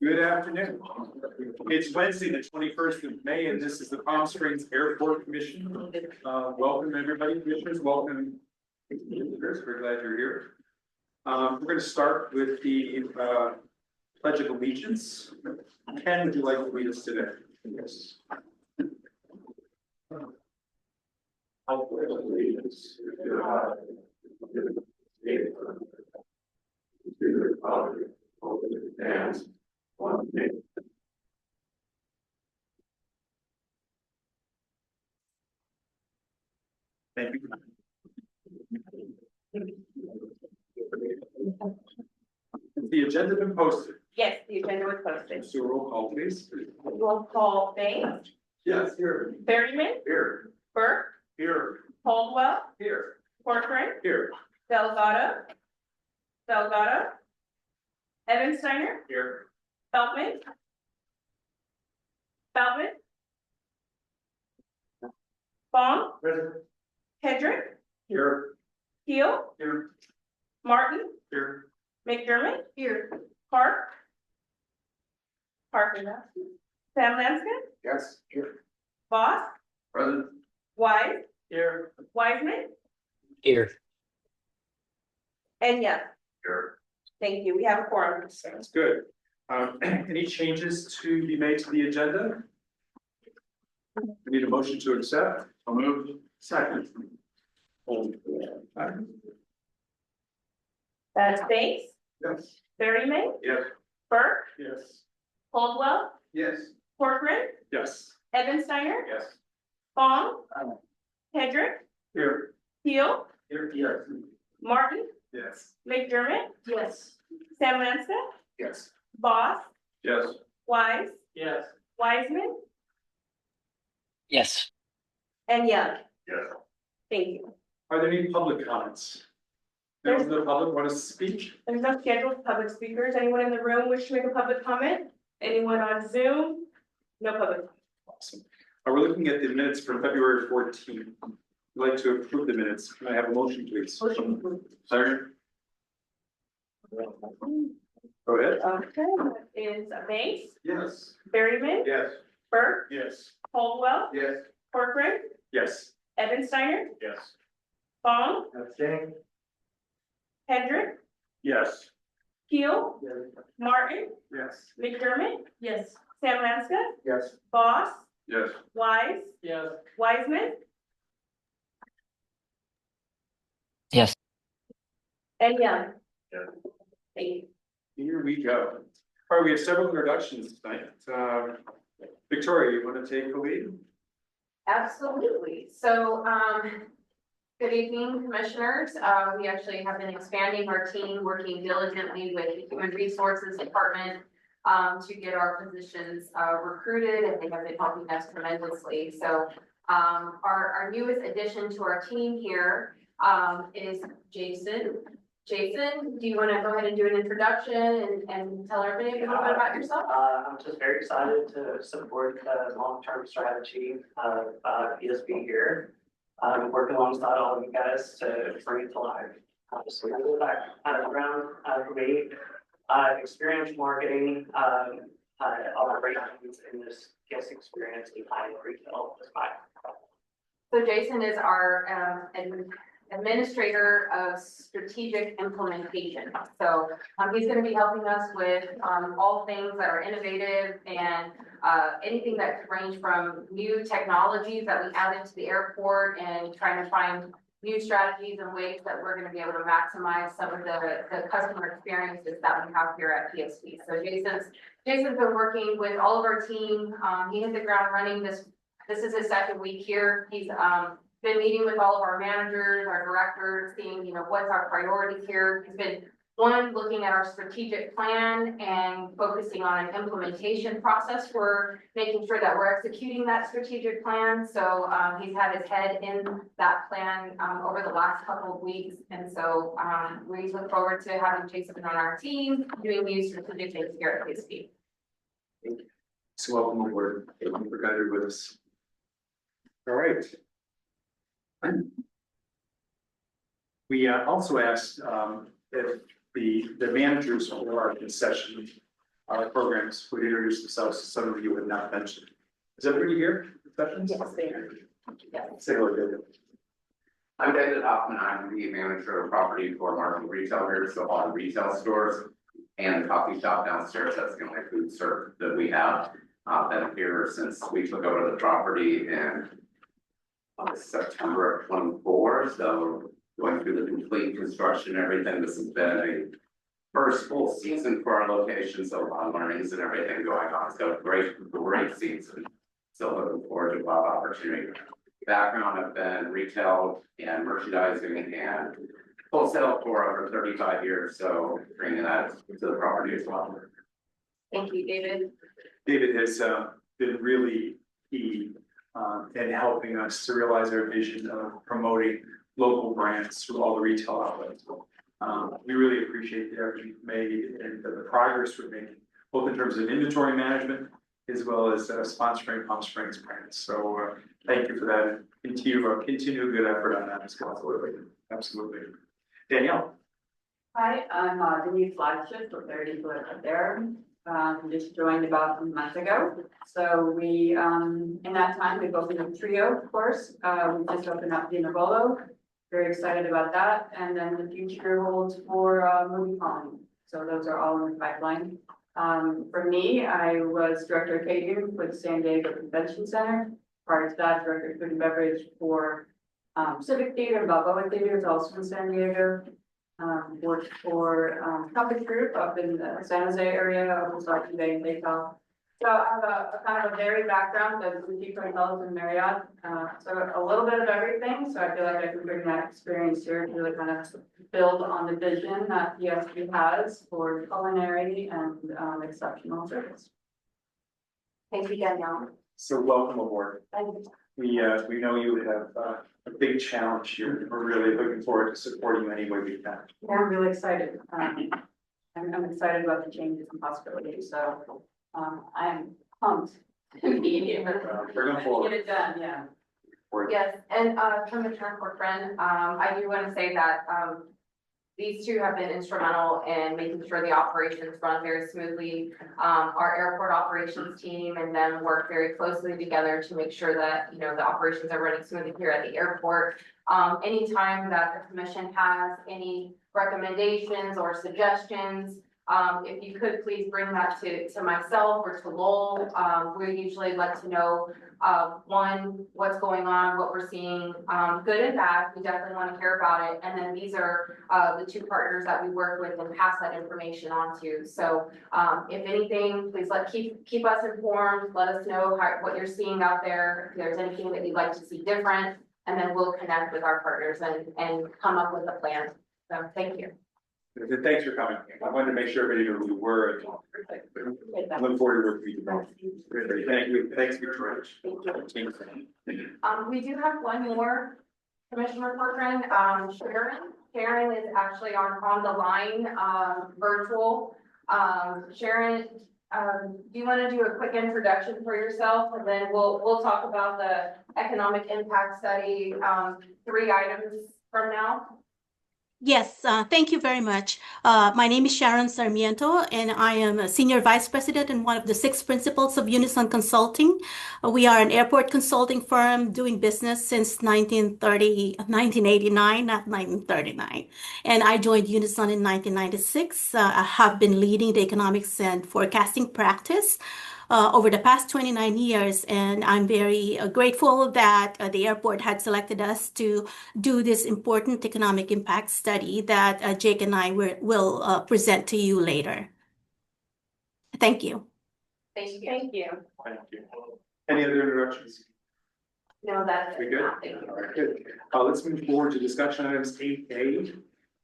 Good afternoon. It's Wednesday, the 21st of May, and this is the Palm Springs Airport Commission. Welcome, everybody, commissioners, welcome. We're glad you're here. We're going to start with the Pledge of Allegiance. Ken, would you like to lead us today? Yes. I pledge allegiance to God, to the state, to the republic, over the dance. Thank you. The agenda been posted. Yes, the agenda was posted. So roll call, please. Roll call Banks, Yes, here. Berryman, Here. Burke, Here. Caldwell, Here. Corcoran, Here. Delgado, Evansteiner, Here. Feldman, Baum, Present. Hedrick, Here. Keel, Here. Martin, Here. McDermott, here, Parker, Sam Lansky, Yes. Here. Boss, Present. Wise, Here. Wiseman, Here. and yes, Here. thank you. We have a quorum. Sounds good. Any changes to be made to the agenda? We need a motion to accept. I'll move. Second. That's Banks, Yes. Berryman, Yes. Burke, Yes. Caldwell, Yes. Corcoran, Yes. Evansteiner, Yes. Baum, Hedrick, Here. Keel, Here. Yes. Martin, Yes. McDermott, yes, Sam Lansky, Yes. Boss, Yes. Wise, Yes. Wiseman, Yes. and Young. Yes. Thank you. Are there any public comments? Members of the public want to speak? There's no scheduled public speakers. Anyone in the room wish to make a public comment? Anyone on Zoom? No public. Awesome. We're looking at the minutes for February 14th. I'd like to approve the minutes. Can I have a motion, please? Motion. Sorry. Go ahead. Okay, that is Banks, Yes. Berryman, Yes. Burke, Yes. Caldwell, Yes. Corcoran, Yes. Evansteiner, Yes. Baum, Abstain. Hedrick, Yes. Keel, Martin, Yes. McDermott, yes, Sam Lansky, Yes. Boss, Yes. Wise, Yes. Wiseman, Yes. and Young. Yeah. Thank you. Here we go. All right, we have several introductions tonight. Victoria, you want to take the lead? Absolutely. So, good evening, commissioners. We actually have been expanding our team, working diligently with the Human Resources Department to get our positions recruited, and they have been helping us tremendously. So, our newest addition to our team here is Jason. Jason, do you want to go ahead and do an introduction and tell everybody a little bit about yourself? I'm just very excited to support the long-term strategy of ESB here. I'm working alongside all of you guys to bring it to life. So a little background for me, experience marketing, operations in this guest experience and high retail is my. So Jason is our administrator of strategic implementation. So he's going to be helping us with all things that are innovative and anything that could range from new technologies that we added to the airport and trying to find new strategies and ways that we're going to be able to maximize some of the customer experiences that we have here at PSP. So Jason's been working with all of our team. He hit the ground running. This is his second week here. He's been meeting with all of our managers, our directors, seeing, what's our priorities here. He's been, looking at our strategic plan and focusing on an implementation process for making sure that we're executing that strategic plan. So he's had his head in that plan over the last couple of weeks. And so we look forward to having Jason on our team doing these strategic things here at PSP. So welcome aboard. Thank you for glad you're with us. All right. We also asked if the managers for our concession programs would introduce themselves to some of you who have not mentioned. Is everybody here? Sessions? Yes, they are. Say hello, David. I'm David Hoffman, I'm the manager of property for Marshall Retail here, so all the retail stores and the coffee shop downstairs, that's the only food serve that we have. Been here since we took over the property in September of 24, so going through the complete construction, and everything. This has been a first full season for our location, so a lot of learnings and everything going on, so great season. So looking forward to a lot of opportunity. Background, I've been retail and merchandising and wholesale for over 35 years, so bringing that to the property as well. Thank you, David. David has been really key in helping us to realize our vision of promoting local brands through all the retail outlets. We really appreciate the effort you've made and the progress we're making, both in terms of inventory management as well as sponsoring Palm Springs brands. So thank you for that. Continue good effort on that as well. Absolutely. Danielle. Hi, I'm the new flagship for Clarity Food up there. Just joined about a month ago. So we, in that time, we've opened up Trio, of course. We just opened up Di Navolo. Very excited about that. And then the future holds for Movie Colony. So those are all in the pipeline. For me, I was director of catering for the San Diego Convention Center. Prior to that, director of food and beverage for Civic Theater and Balboa Theater is also in San Diego. Worked for Compass Group up in the San Jose area, I was like today in Baytown. So I have a kind of a varied background of boutique hotels and Marriott, so a little bit of everything. So I feel like I can bring that experience here to really kind of build on the vision that ESB has for culinary and exceptional service. Thank you, Danielle. So welcome aboard. Thank you. We know you have a big challenge here. We're really looking forward to supporting you any way we can. Yeah, I'm really excited. I'm excited about the changes and possibilities, so I'm pumped to be here. Bring forward. Get it done, yeah. Yes, and Commissioner Corcoran, I do want to say that these two have been instrumental in making sure the operations run very smoothly. Our airport operations team and them work very closely together to make sure that, you know, the operations are running smoothly here at the airport. Anytime that the commission has any recommendations or suggestions, if you could please bring that to myself or to Lowell. We usually like to know, one, what's going on, what we're seeing, good and bad. We definitely want to hear about it. And then these are the two partners that we work with and pass that information on to. So if anything, please keep us informed. Let us know what you're seeing out there. If there's anything that you'd like to see different, and then we'll connect with our partners and come up with a plan. So thank you. Thanks for coming. I wanted to make sure everybody knew who you were. I look forward to working with you. Thank you. Thanks, Victoria. Thank you. We do have one more, Commissioner Corcoran, Sharon. Sharon is actually on the line, virtual. Sharon, do you want to do a quick introduction for yourself, and then we'll talk about the economic impact study, 3 items from now. Yes, thank you very much. My name is Sharon Sarmiento, and I am a Senior Vice President and one of the 6 principals of Unison Consulting. We are an airport consulting firm doing business since 1989, not 1939. And I joined Unison in 1996. I have been leading the economics and forecasting practice over the past 29 years, and I'm very grateful that the airport had selected us to do this important economic impact study that Jake and I will present to you later. Thank you. Thank you. Thank you. Thank you. Any other introductions? No, that's We it. good? Thank you. All right, good. Let's move forward to discussion items 8A.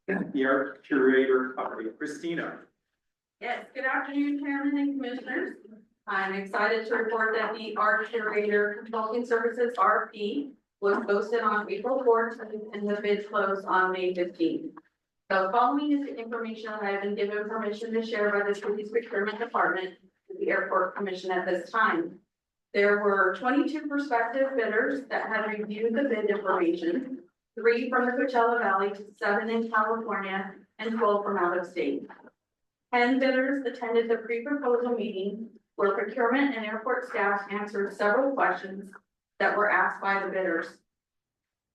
The art curator update. Christina. Yes, good afternoon, Chairman and Commissioners. I'm excited to report that the Art Curator Consulting Services, RFP, was posted on April 4th and the bid closed on May 15th. So following is the information I have been given permission to share by the city's procurement department with the Airport Commission at this time. There were 22 prospective bidders that had reviewed the bid information, 3 from the Coachella Valley, 7 in California, and 12 from out of state. 10 bidders attended the pre-proposal meeting where procurement and airport staff answered several questions that were asked by the bidders.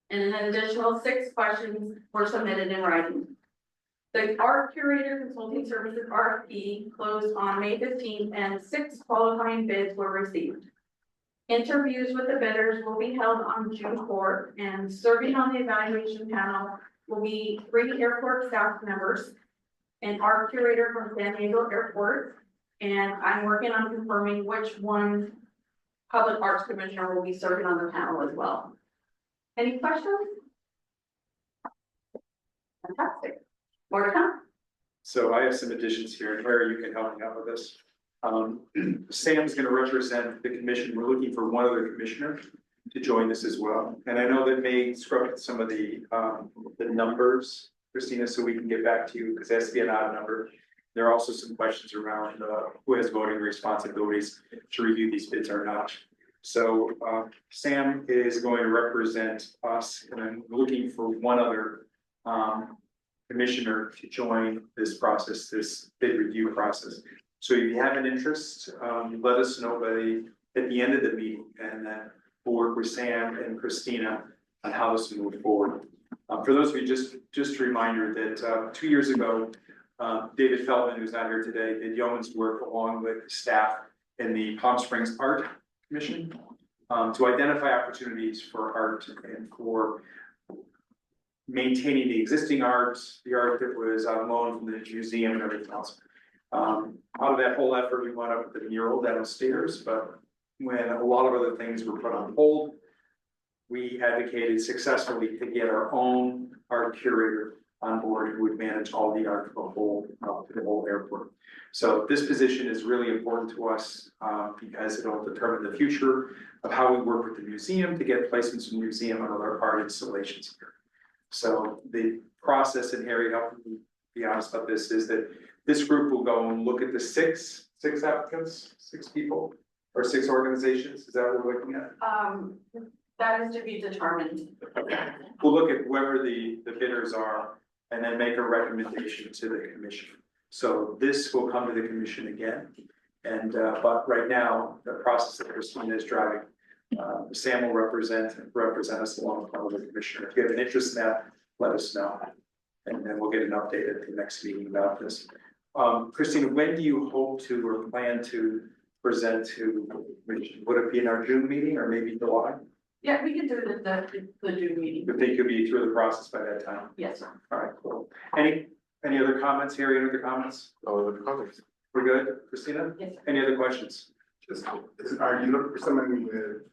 And an additional 6 questions were submitted in writing. The Art Curator Consulting Services RFP closed on May 15th and 6 qualifying bids were received. Interviews with the bidders will be held on June 4th, and serving on the evaluation panel will be 3 airport staff members, an art curator from San Diego Airport, and I'm working on confirming which one public arts commissioner will be serving on the panel as well. Any questions? Fantastic. More to come? So I have some additions here, and Harry, you can help me out with this. Sam's gonna represent the commission. We're looking for one other commissioner to join this as well. And I know that may scrub some of the numbers, Christina, so we can get back to you, because it has to be an odd number. There are also some questions around, who has voting responsibilities to review these bids or not. So, Sam is going to represent us, and I'm looking for one other, commissioner to join this process, this bid review process. So if you have an interest, let us know at the end of the meeting, and then we'll work with Sam and Christina on how this will move forward. For those of you, just a reminder that 2 years ago, David Feldman, who's not here today, did yeoman's work along with staff in the Palm Springs Art Commission to identify opportunities for art and for maintaining the existing art, the art that was on loan from the museum and everything else. Out of that whole effort, we went up with the mural downstairs, but when a lot of other things were put on hold, we advocated successfully to get our own art curator on board who would manage all the art for the whole airport. So this position is really important to us because it'll determine the future of how we work with the museum to get placements in the museum and other art installations here. So the process, and Harry helped me be honest about this, is that this group will go and look at the six applicants, 6 people, or 6 organizations. Is that what we're looking at? That is to be determined. We'll look at whoever the bidders are and then make a recommendation to the commission. So this will come to the commission again. And, but right now, the process that Christina is driving, Sam will represent us along with the commissioner. If you have an interest in that, let us know. And then we'll get an update at the next meeting about this. Christina, when do you hope to or plan to present to the commission? Would it be in our June meeting or maybe July? Yeah, we can do it at the June meeting. You think you'll be through the process by that time? Yes, sir. All right, cool. Any other comments, Harry, any other comments? Oh, the comments. We're good, Christina? Yes. Any other questions? Just, are you looking for someone with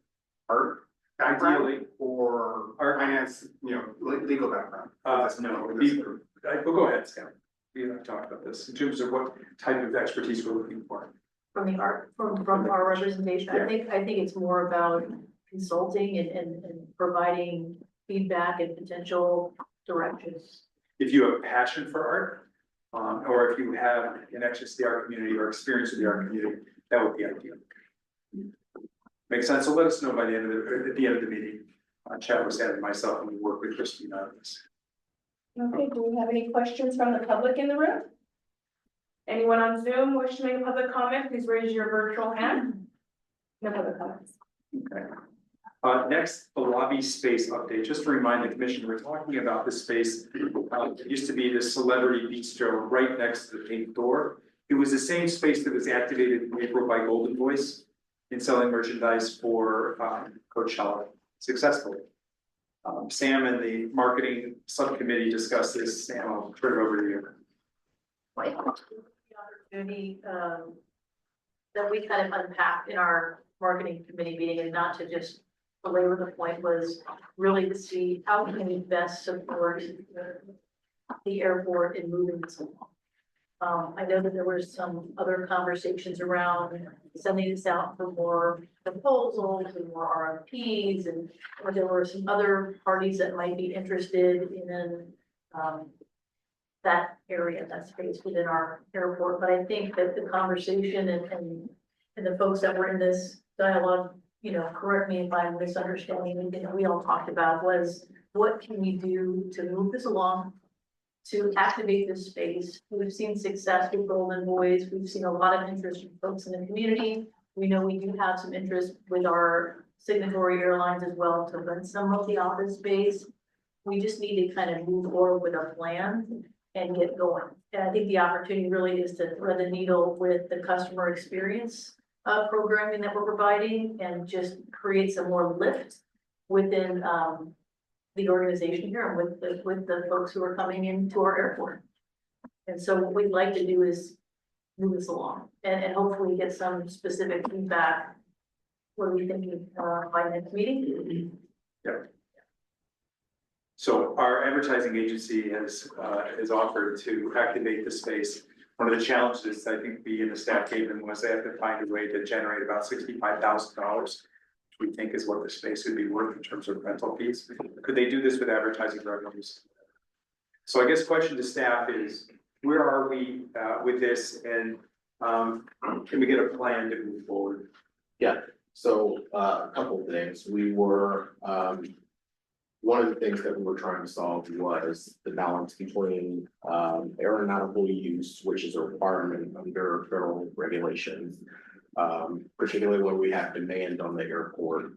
art background Ideally. or Art. finance, legal background? No, we'll go ahead, Sam. We haven't talked about this in terms of what type of expertise we're looking for. From the art, from our representation, I think it's more about consulting and providing feedback and potential directions. If you have a passion for art, or if you have connections to the art community or experience with the art community, that would be ideal. Makes sense. So let us know by the end of the meeting. Chat with Sam and myself, and we work with Christina on this. Okay, do we have any questions from the public in the room? Anyone on Zoom wish to make a public comment, please raise your virtual hand. No public comments. Okay. Next, the lobby space update. Just to remind the commission, we're talking about this space. It used to be the Celebrity Bistro right next to the pink door. It was the same space that was activated in April by Golden Voice in selling merchandise for Coachella successfully. Sam and the marketing subcommittee discussed this. Sam, I'll turn it over to you. The opportunity that we kind of unpacked in our marketing committee meeting, and not to just belabor the point, was really to see how can we best support the airport in moving this along. I know that there were some other conversations around sending this out for more proposals and more RFPs, and or there were some other parties that might be interested in that area, that space within our airport. But I think that the conversation and the folks that were in this dialogue, correct me if I'm misunderstanding anything that we all talked about, was what can we do to move this along to activate this space. We've seen success with Golden Boys. We've seen a lot of interest from folks in the community. We know we do have some interest with our signatory airlines as well to rent some of the office space. We just need to kind of move forward with our plan and get going. And I think the opportunity really is to thread the needle with the customer experience programming that we're providing and just create some more lift within the organization here and with the folks who are coming into our airport. And so what we'd like to do is move this along and hopefully get some specific feedback. What are we thinking by next meeting? So our advertising agency has offered to activate the space. One of the challenges I think we in the staff gave them was they have to find a way to generate about $65,000, which we think is what the space would be worth in terms of rental fees. Could they do this with advertising revenues? So I guess question to staff is, where are we with this, and can we get a plan to move forward? Yeah, so a couple of things. We were, one of the things that we were trying to solve was the balance between aeronautical use, which is a requirement under federal regulations. Particularly when we have demand on the airport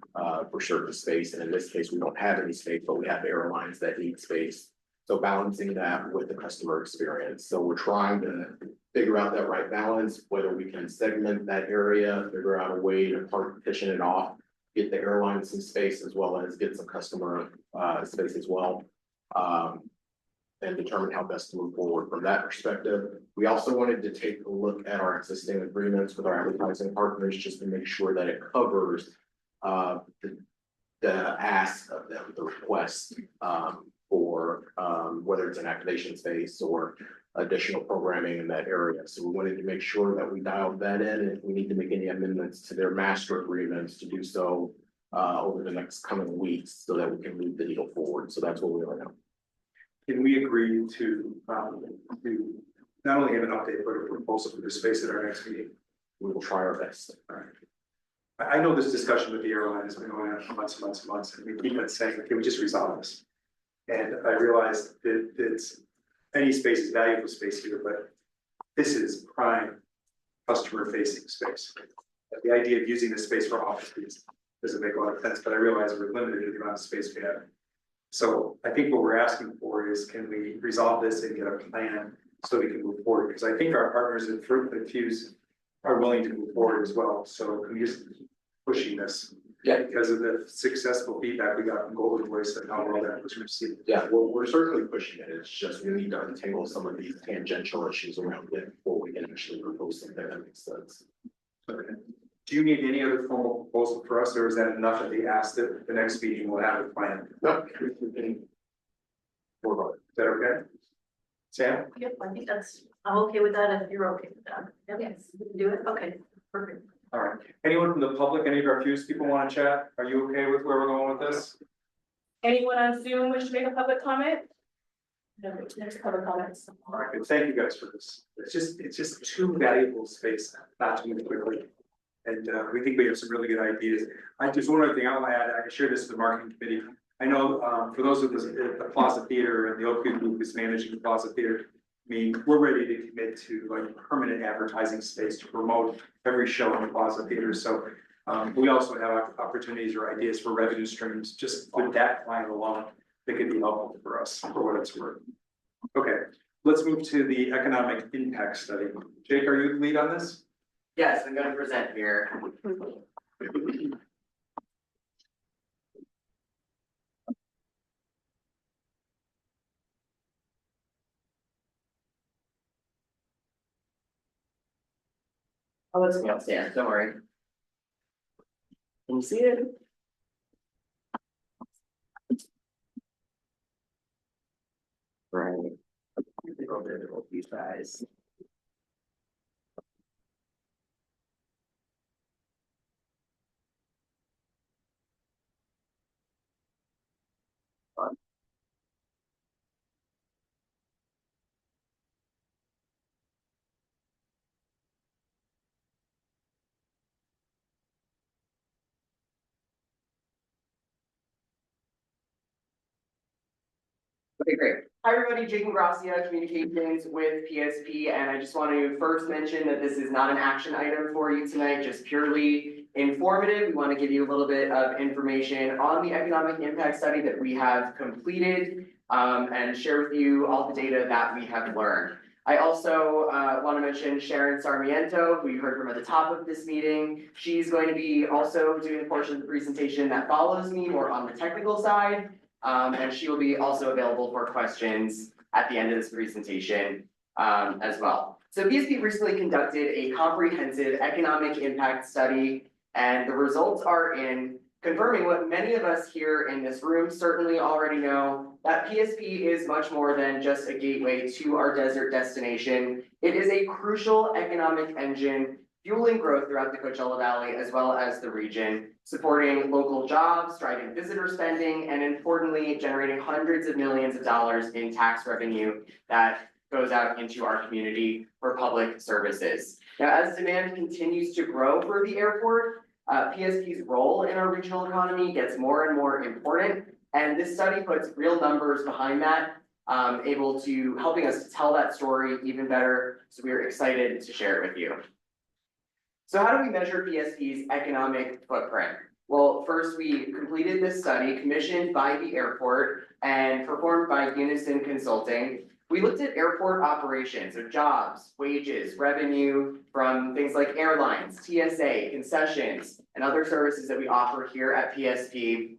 for certain space, and in this case, we don't have any space, but we have airlines that need space. So balancing that with the customer experience. So we're trying to figure out that right balance, whether we can segment that area, figure out a way to partition it off, get the airlines some space as well as get some customer space as well. And determine how best to move forward from that perspective. We also wanted to take a look at our existing agreements with our advertising partners just to make sure that it covers the ask of them, the request for whether it's an activation space or additional programming in that area. So we wanted to make sure that we dialed that in, and if we need to make any amendments to their master agreements to do so over the next coming weeks so that we can move the needle forward. So that's what we are now. Can we agree to not only have an update, but a proposal for the space at our next meeting? We will try our best. All right. I know this discussion with the airline has been going on for months, and we keep on saying, can we just resolve this? And I realized that it's, any space is valuable space here, but this is prime customer facing space. The idea of using this space for office space doesn't make a lot of sense, but I realize we're limited to the amount of space we have. So I think what we're asking for is, can we resolve this and get a plan so we can move forward? Because I think our partners at Fuse are willing to move forward as well. So can we just pushing this? Yeah. Because of the successful feedback we got from Golden Voice and how well that was received. Yeah, we're certainly pushing it. It's just we need to untangle some of these tangential issues around it before we can actually propose something that makes sense. Okay. Do you need any other formal proposal for us, or is that enough that they asked that the next meeting we'll have a plan? No, we can work on it. Is that okay? Sam? Yep, I think I'm okay with that if you're okay with that. Yes, we can do it. Okay, perfect. All right. Anyone from the public, any of our Fuse people want to chat? Are you okay with where we're going with this? Anyone on Zoom wish to make a public comment? No, there's public comments. All right, good. Thank you guys for this. It's just too valuable space not to move quickly. And we think we have some really good ideas. Just one other thing I'll add, I can share this with the marketing committee. I know for those of us at the Plaza Theater and the Oakview Group is managing the Plaza Theater, I mean, we're ready to commit to like permanent advertising space to promote every show in the Plaza Theater. So we also have opportunities or ideas for revenue streams just with that client alone that could be helpful for us for what it's worth. Okay, let's move to the economic impact study. Jake, are you the lead on this? Yes, I'm gonna present here. Oh, it's me upstairs, don't worry. Can you see it? Right. Real difficult, these guys. Okay, great. Hi, everybody, Jacob Gracia, Communications with PSP, and I just want to first mention that this is not an action item for you tonight, just purely informative. We want to give you a little bit of information on the economic impact study that we have completed, and share with you all the data that we have learned. I also want to mention Sharon Sarmiento, who you heard from at the top of this meeting. She's going to be also doing a portion of the presentation that follows me, more on the technical side. And she will be also available for questions at the end of this presentation, as well. So PSP recently conducted a comprehensive economic impact study, and the results are in confirming what many of us here in this room certainly already know, that PSP is much more than just a gateway to our desert destination. It is a crucial economic engine fueling growth throughout the Coachella Valley as well as the region, supporting local jobs, driving visitor spending, and importantly, generating hundreds of millions of dollars in tax revenue that goes out into our community for public services. Now, as demand continues to grow for the airport, PSP's role in our regional economy gets more and more important, and this study puts real numbers behind that, helping us to tell that story even better, so we are excited to share it with you. So how do we measure PSP's economic footprint? Well, first we completed this study commissioned by the airport and performed by Unison Consulting. We looked at airport operations, so jobs, wages, revenue from things like airlines, TSA, concessions, and other services that we offer here at PSP.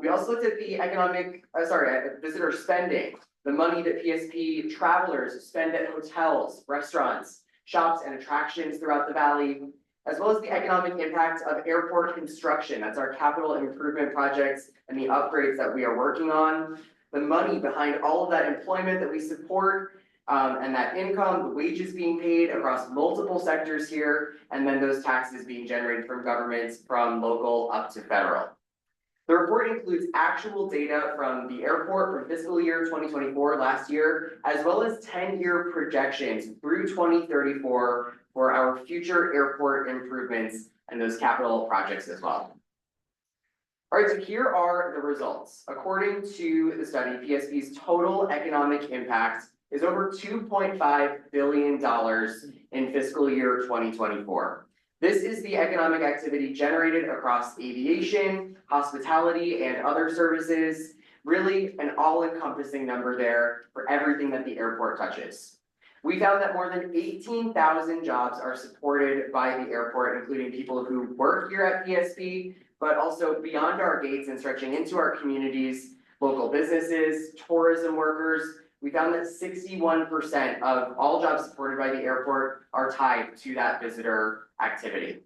We also looked at the visitor spending, the money that PSP travelers spend at hotels, restaurants, shops, and attractions throughout the valley, as well as the economic impact of airport construction. That's our capital improvement projects and the upgrades that we are working on. The money behind all of that employment that we support, and that income, the wages being paid across multiple sectors here, and then those taxes being generated from governments from local up to federal. The report includes actual data from the airport from fiscal year 2024 last year, as well as 10-year projections through 2034 for our future airport improvements and those capital projects as well. All right, so here are the results. According to the study, PSP's total economic impact is over $2.5 billion in fiscal year 2024. This is the economic activity generated across aviation, hospitality, and other services. Really an all-encompassing number there for everything that the airport touches. We found that more than 18,000 jobs are supported by the airport, including people who work here at PSP, but also beyond our gates and stretching into our communities, local businesses, tourism workers. We found that 61% of all jobs supported by the airport are tied to that visitor activity.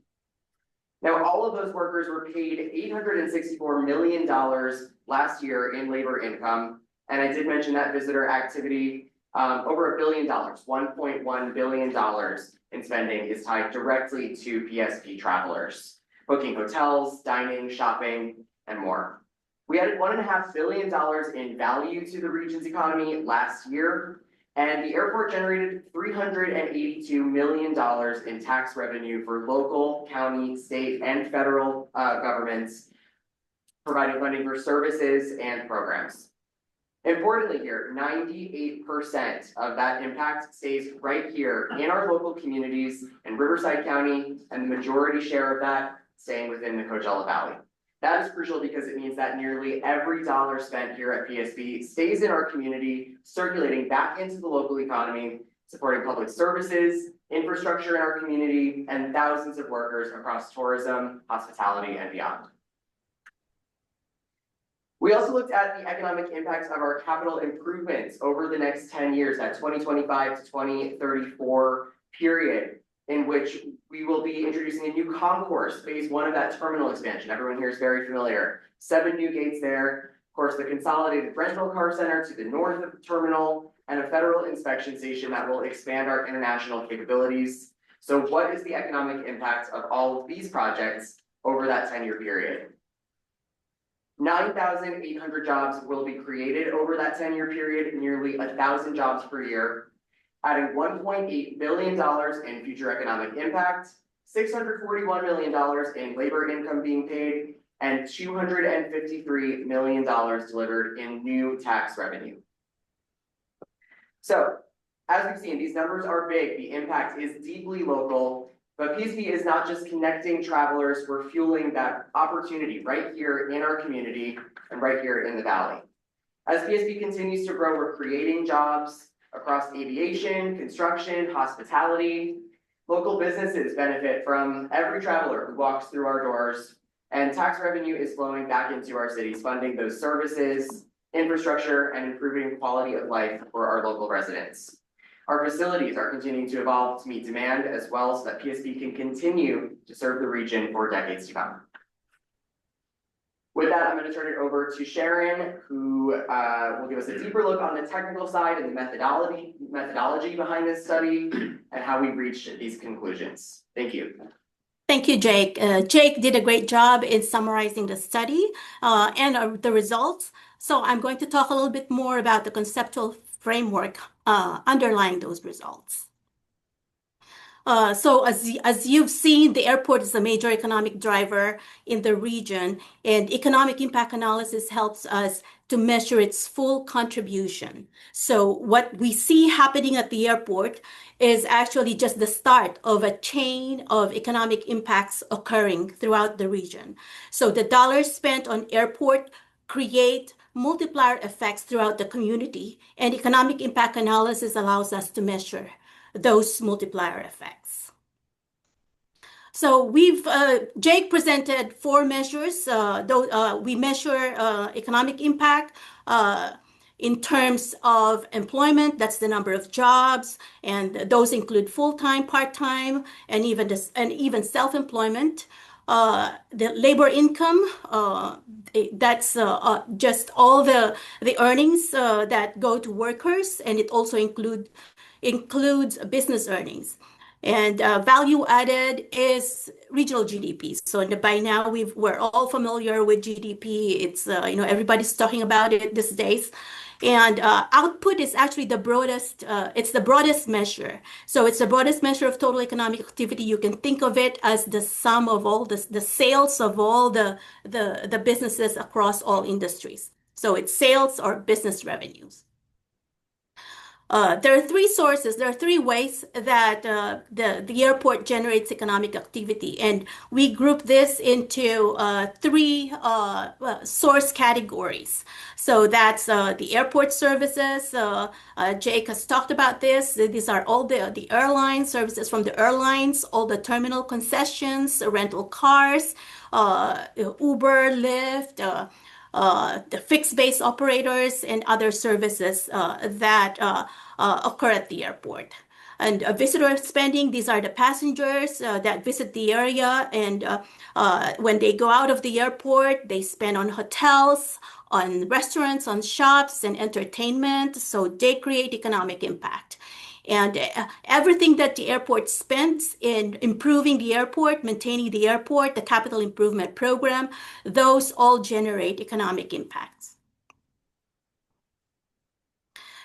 Now, all of those workers were paid $864 million last year in labor income. And I did mention that visitor activity, over $1 billion, $1.1 billion in spending is tied directly to PSP travelers, booking hotels, dining, shopping, and more. We added $1.5 billion in value to the region's economy last year, and the airport generated $382 million in tax revenue for local, county, state, and federal governments, providing funding for services and programs. Importantly here, 98% of that impact stays right here in our local communities in Riverside County, and the majority share of that staying within the Coachella Valley. That is crucial because it means that nearly every dollar spent here at PSP stays in our community, circulating back into the local economy, supporting public services, infrastructure in our community, and thousands of workers across tourism, hospitality, and beyond. We also looked at the economic impacts of our capital improvements over the next 10 years, that 2025 to 2034 period, in which we will be introducing a new concourse, phase 1 of that terminal expansion. Everyone here is very familiar. 7 new gates there, of course, the consolidated rental car center to the north of the terminal, and a federal inspection station that will expand our international capabilities. So what is the economic impact of all of these projects over that 10-year period? 9,800 jobs will be created over that 10-year period, nearly 1,000 jobs per year, adding $1.8 billion in future economic impact, $641 million in labor income being paid, and $253 million delivered in new tax revenue. So, as we've seen, these numbers are big, the impact is deeply local, but PSP is not just connecting travelers, we're fueling that opportunity right here in our community and right here in the valley. As PSP continues to grow, we're creating jobs across aviation, construction, hospitality. Local businesses benefit from every traveler who walks through our doors, and tax revenue is flowing back into our cities, funding those services, infrastructure, and improving quality of life for our local residents. Our facilities are continuing to evolve to meet demand as well so that PSP can continue to serve the region for decades to come. With that, I'm going to turn it over to Sharon, who will give us a deeper look on the technical side and the methodology behind this study and how we reached these conclusions. Thank you. Thank you, Jake. Jake did a great job in summarizing the study and the results. So I'm going to talk a little bit more about the conceptual framework underlying those results. So as you've seen, the airport is a major economic driver in the region, and economic impact analysis helps us to measure its full contribution. So what we see happening at the airport is actually just the start of a chain of economic impacts occurring throughout the region. So the dollars spent on airport create multiplier effects throughout the community, and economic impact analysis allows us to measure those multiplier effects. So Jake presented 4 measures. We measure economic impact in terms of employment, that's the number of jobs, and those include full-time, part-time, and even self-employment. The labor income, that's just all the earnings that go to workers, and it also includes business earnings. And value added is regional GDP. So by now we're all familiar with GDP. It's everybody's talking about it these days. And output is actually the broadest. It's the broadest measure. So it's the broadest measure of total economic activity. You can think of it as the sum of all the sales of all the businesses across all industries. So it's sales or business revenues. There are 3 sources, there are 3 ways that the airport generates economic activity, and we group this into 3 source categories. So that's the airport services. Jake has talked about this. These are all the airline services from the airlines, all the terminal concessions, rental cars, Uber, Lyft, the fixed base operators, and other services that occur at the airport. And visitor spending, these are the passengers that visit the area, and when they go out of the airport, they spend on hotels, on restaurants, on shops, and entertainment. So they create economic impact. And everything that the airport spends in improving the airport, maintaining the airport, the capital improvement program, those all generate economic impacts.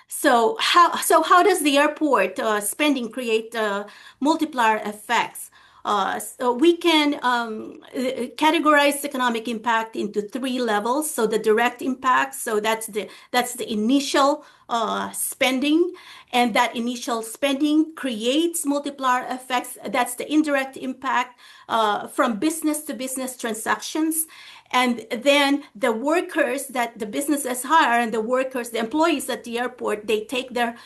So how does the airport spending create multiplier effects? So we can categorize economic impact into 3 levels. So the direct impact, so that's the initial spending, and that initial spending creates multiplier effects. That's the indirect impact from business to business transactions. And then the workers that the businesses hire, and the workers, the employees at the airport, they take their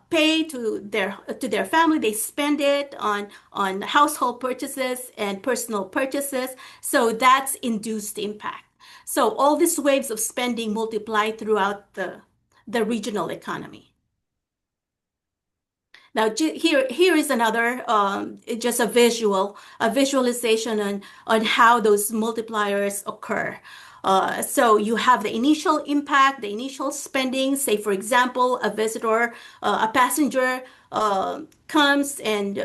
pay to their family. They spend it on household purchases and personal purchases. So that's induced impact. So all these waves of spending multiply throughout the regional economy. Now here is another just a visualization on how those multipliers occur. So you have the initial impact, the initial spending. Say, for example, a passenger comes and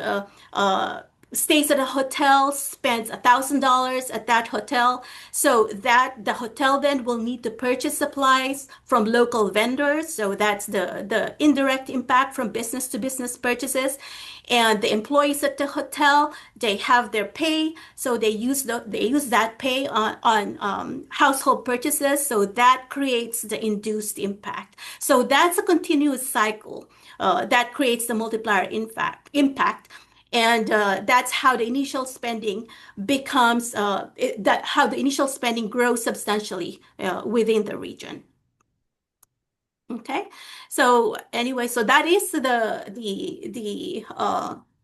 stays at a hotel, spends $1,000 at that hotel, so that the hotel then will need to purchase supplies from local vendors. So that's the indirect impact from business to business purchases. And the employees at the hotel, they have their pay, so they use that pay on household purchases. So that creates the induced impact. So that's a continuous cycle that creates the multiplier impact. And that's how the initial spending becomes, how the initial spending grows substantially within the region. Okay, so anyway, so that is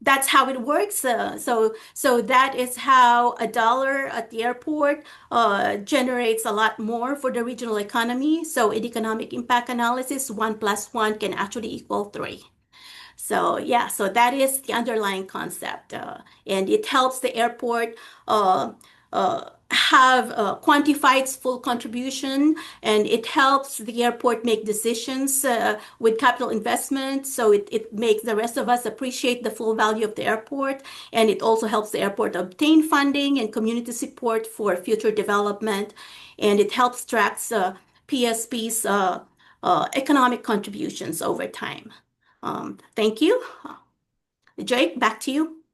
that's how it works. So that is how $1 at the airport generates a lot more for the regional economy. So in economic impact analysis, 1 + 1 can actually equal 3. So yeah, so that is the underlying concept, and it helps the airport have quantify its full contribution, and it helps the airport make decisions with capital investment. So it makes the rest of us appreciate the full value of the airport, and it also helps the airport obtain funding and community support for future development, and it helps track PSP's economic contributions over time. Thank you. Jake, back to you.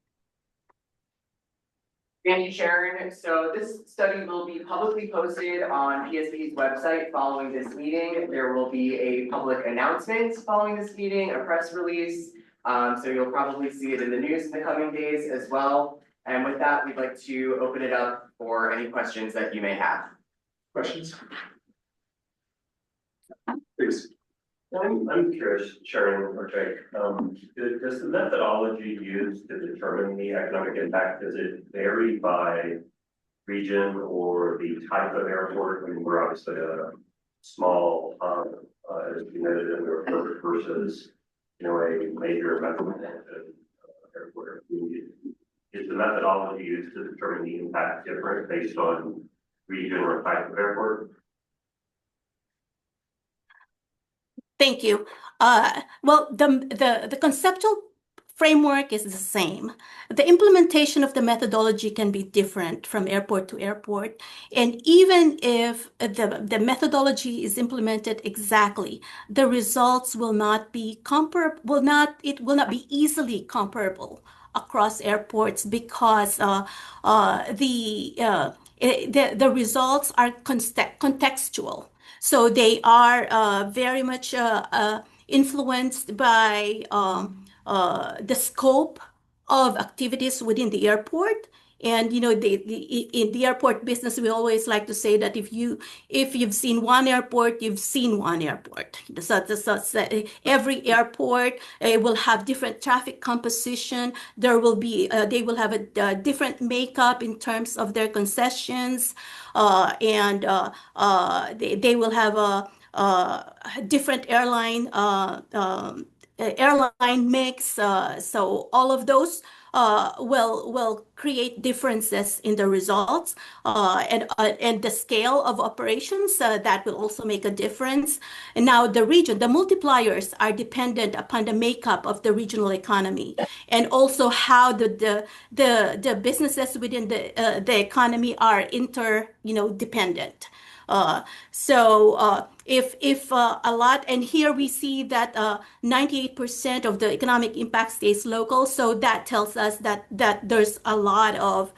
Thank you, Sharon. So this study will be publicly posted on PSP's website following this meeting. There will be a public announcement following this meeting, a press release. So you'll probably see it in the news in the coming days as well. And with that, we'd like to open it up for any questions that you may have. Questions? Please. I'm curious, Sharon or Jake, does the methodology used to determine the economic impact, does it vary by region or the type of airport? I mean, we're obviously a small, as you noted in the report, versus, a major metropolitan airport. Is the methodology used to determine the impact different based on region or type of airport? Thank you. Well, the conceptual framework is the same. The implementation of the methodology can be different from airport to airport. And even if the methodology is implemented exactly, the results will not be it will not be easily comparable across airports, because the results are contextual. So they are very much influenced by the scope of activities within the airport. And in the airport business, we always like to say that if you've seen one airport, you've seen one airport. So every airport will have different traffic composition. They will have a different makeup in terms of their concessions, and they will have a different airline mix. So all of those will create differences in the results, and the scale of operations that will also make a difference. And now the multipliers are dependent upon the makeup of the regional economy, and also how the businesses within the economy are dependent. If a lot, and here we see that 98% of the economic impact stays local, so that tells us that there's a lot of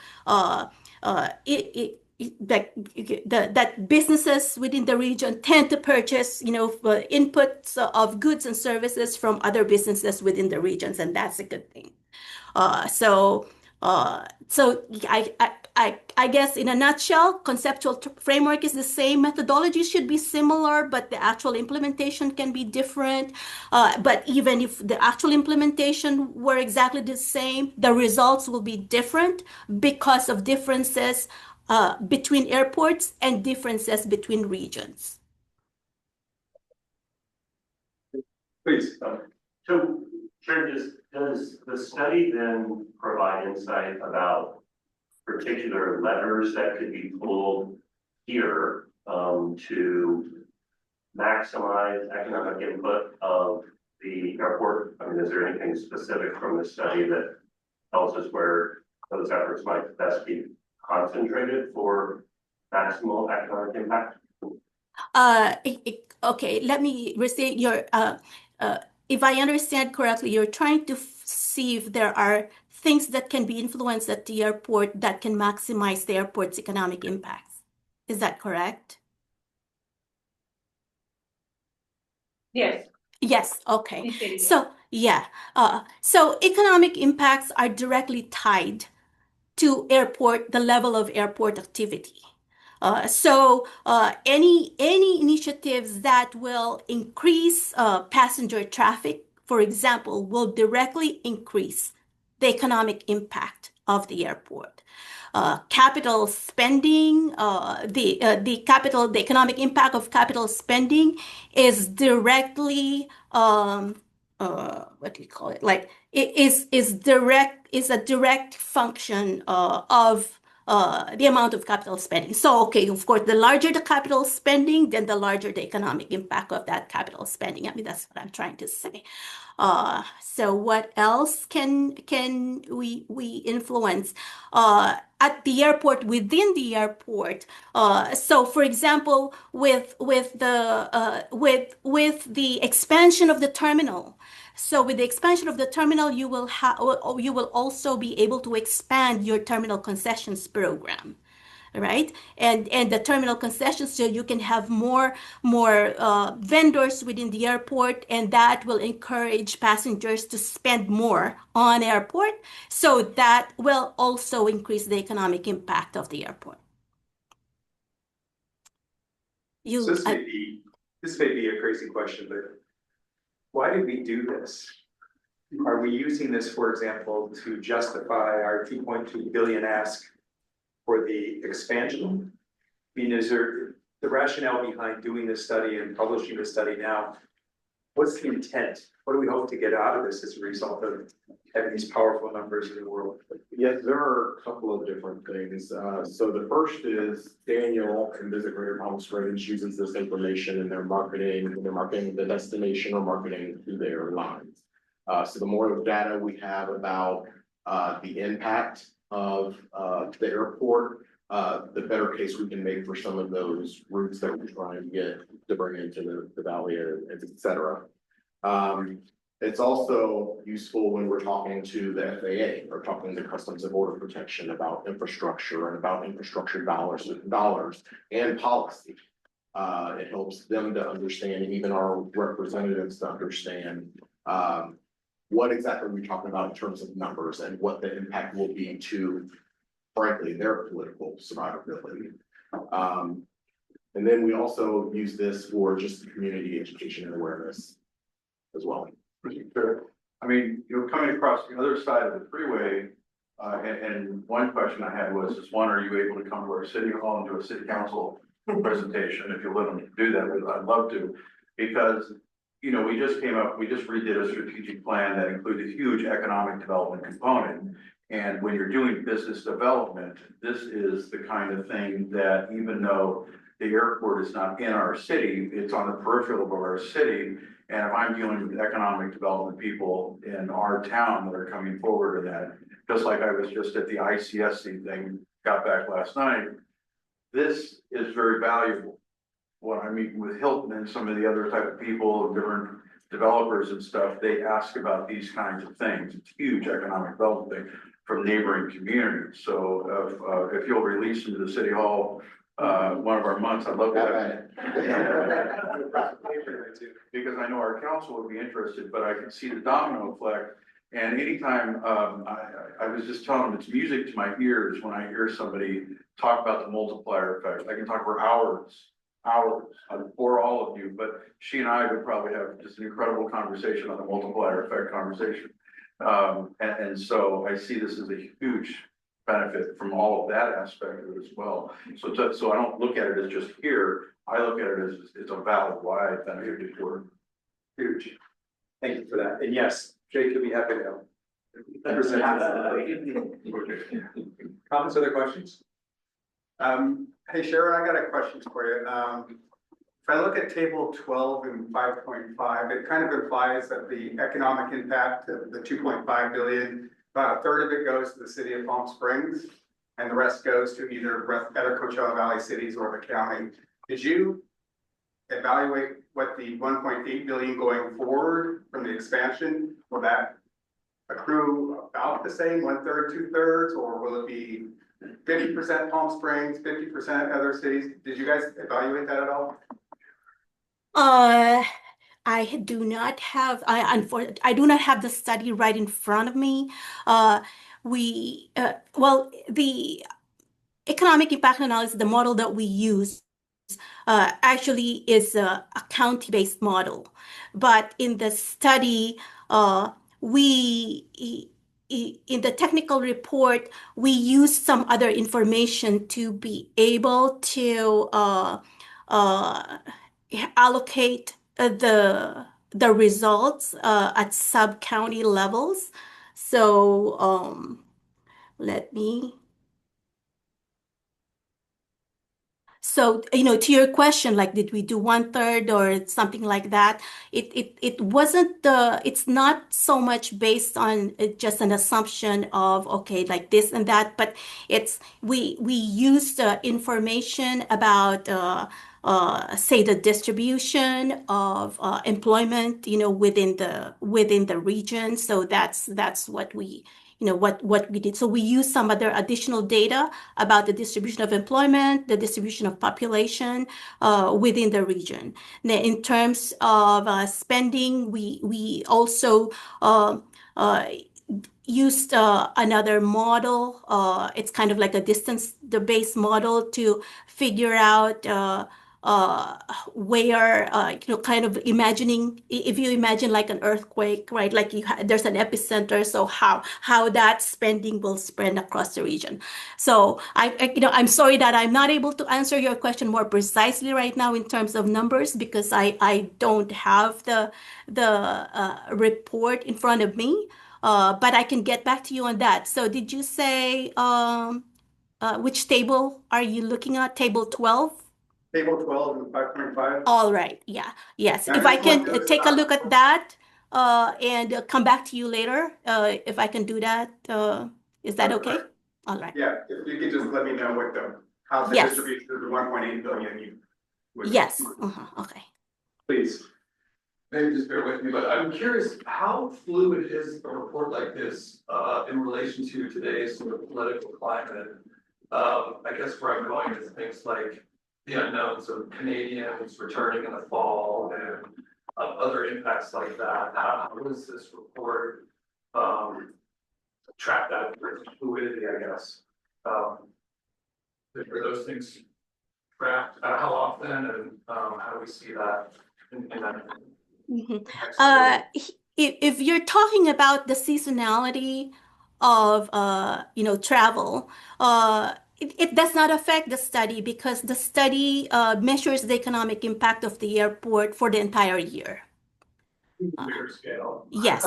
that businesses within the region tend to purchase, inputs of goods and services from other businesses within the regions, and that's a good thing. So I guess in a nutshell, conceptual framework is the same, methodology should be similar, but the actual implementation can be different. But even if the actual implementation were exactly the same, the results will be different because of differences between airports and differences between regions. Please. So, Sharon, does the study then provide insight about particular levers that could be pulled here to maximize economic input of the airport? I mean, is there anything specific from the study that tells us where those efforts might best be concentrated for maximal economic impact? Okay, let me restate your, if I understand correctly, you're trying to see if there are things that can be influenced at the airport that can maximize the airport's economic impacts. Is that correct? Yes. Yes, okay. Please say it again. So, yeah, so economic impacts are directly tied to the level of airport activity. Any initiatives that will increase passenger traffic, for example, will directly increase the economic impact of the airport. Capital spending, the economic impact of capital spending is directly what do you call it? Like it is a direct function of the amount of capital spending. So, okay, of course, the larger the capital spending, then the larger the economic impact of that capital spending. I mean, that's what I'm trying to say. So what else can we influence at the airport, within the airport? So, for example, with the expansion of the terminal. So with the expansion of the terminal, you will also be able to expand your terminal concessions program, right? And the terminal concessions, so you can have more vendors within the airport, and that will encourage passengers to spend more on airport. So that will also increase the economic impact of the airport. This may be a crazy question, but why did we do this? Are we using this, for example, to justify our 2.2 billion ask for the expansion? I mean, is there the rationale behind doing this study and publishing the study now? What's the intent? What do we hope to get out of this as a result of having these powerful numbers in the world? Yes, there are a couple of different things. So the first is Daniel and Visit Greater Palm Springs uses this information in their marketing, when they're marketing the destination or marketing through the airlines. So the more data we have about the impact of the airport, the better case we can make for some of those routes that we're trying to bring into the valley, et cetera. It's also useful when we're talking to the FAA or talking to Customs and Border Protection about infrastructure and about infrastructure dollars and policy. It helps them to understand, and even our representatives to understand what exactly we're talking about in terms of numbers and what the impact will be to, frankly, their political survivability. And then we also use this for just community education and awareness as well. Sure. I mean, you're coming across the other side of the freeway, and one question I had was, are you able to come to our city hall and do a city council presentation? If you're willing to do that, I'd love to, because, you know, we just redid a strategic plan that included a huge economic development component. And when you're doing business development, this is the kind of thing that, even though the airport is not in our city, it's on the peripheral of our city. And if I'm dealing with economic development people in our town that are coming forward to that, just like I was just at the ICSC thing, got back last night, this is very valuable. When I meet with Hilton and some of the other type of people, different developers and stuff, they ask about these kinds of things. It's huge economic development thing from neighboring communities. So if you'll release into the city hall one of our months, I'd love to have it. Because I know our council would be interested, but I can see the domino effect. And anytime, I was just telling them, it's music to my ears when I hear somebody talk about the multiplier effect. I can talk for hours for all of you, but she and I would probably have just an incredible conversation on the multiplier effect conversation. And so I see this as a huge benefit from all of that aspect of it as well. So I don't look at it as just here. I look at it as it's a valid wide benefit for Huge. Thank you for that. And yes, Jake could be happy to help. Comments, other questions? Hey Sharon, I got a question for you. If I look at table 12 and 5.5, it kind of implies that the economic impact of the 2.5 billion about a third of it goes to the city of Palm Springs, and the rest goes to either other Coachella Valley cities or the county. Did you evaluate what the 1.8 billion going forward from the expansion, will that accrue about the same, 1/3, 2/3, or will it be 50% Palm Springs, 50% other cities? Did you guys evaluate that at all? I do not have, I do not have the study right in front of me. Well, the economic impact analysis, the model that we use, actually is a county-based model. But in the study, in the technical report, we use some other information to be able to allocate the results at sub-county levels. So let me. So, to your question, like, did we do 1/3 or something like that? It wasn't it's not so much based on just an assumption of, okay, like this and that, but we used information about, say, the distribution of employment, within the region. So that's what we, what we did. So we used some other additional data about the distribution of employment, the distribution of population within the region. Now, in terms of spending, we also used another model. It's kind of like a distance-based model to figure out where, kind of imagining, if you imagine like an earthquake, right? Like there's an epicenter, so how that spending will spread across the region. So I'm sorry that I'm not able to answer your question more precisely right now in terms of numbers, because I don't have the report in front of me, but I can get back to you on that. So did you say which table are you looking at? Table 12? Table 12 and 5.5. All right. Yeah. Yes. Now, If I can take a look at that and come back to you later, if I can do that, is that okay? All right. Yeah, if you could just let me know how the Yes. distribution of the 1.8 billion you would. Yes. Okay. Please. Maybe just bear with me, but I'm curious, how fluid is a report like this in relation to today's sort of political climate? I guess where I'm going is things like the unknowns of Canadians returning in the fall and other impacts like that. How does this report track that fluidity, I guess? Are those things tracked? How often, and how do we see that in that? If you're talking about the seasonality of travel, it does not affect the study, because the study measures the economic impact of the airport for the entire year. Bigger scale. Yes.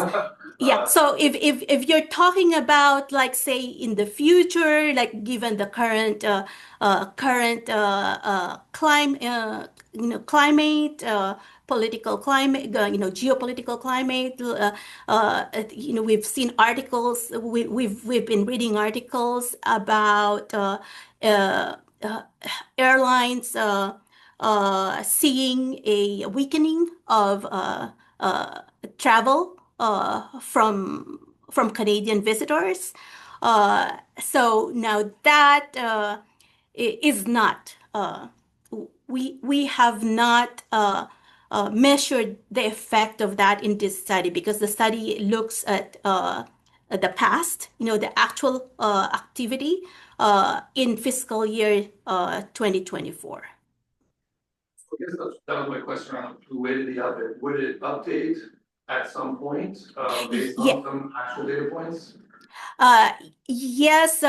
Yeah. So if you're talking about, like, say, in the future, like given the current climate, political climate, geopolitical climate, we've seen articles, we've been reading articles about airlines seeing a weakening of travel from Canadian visitors. So now that is not, we have not measured the effect of that in this study, because the study looks at the past, the actual activity in fiscal year 2024. I guess that was my question around the fluidity of it. Would it update at some point based on some actual data points? Yes,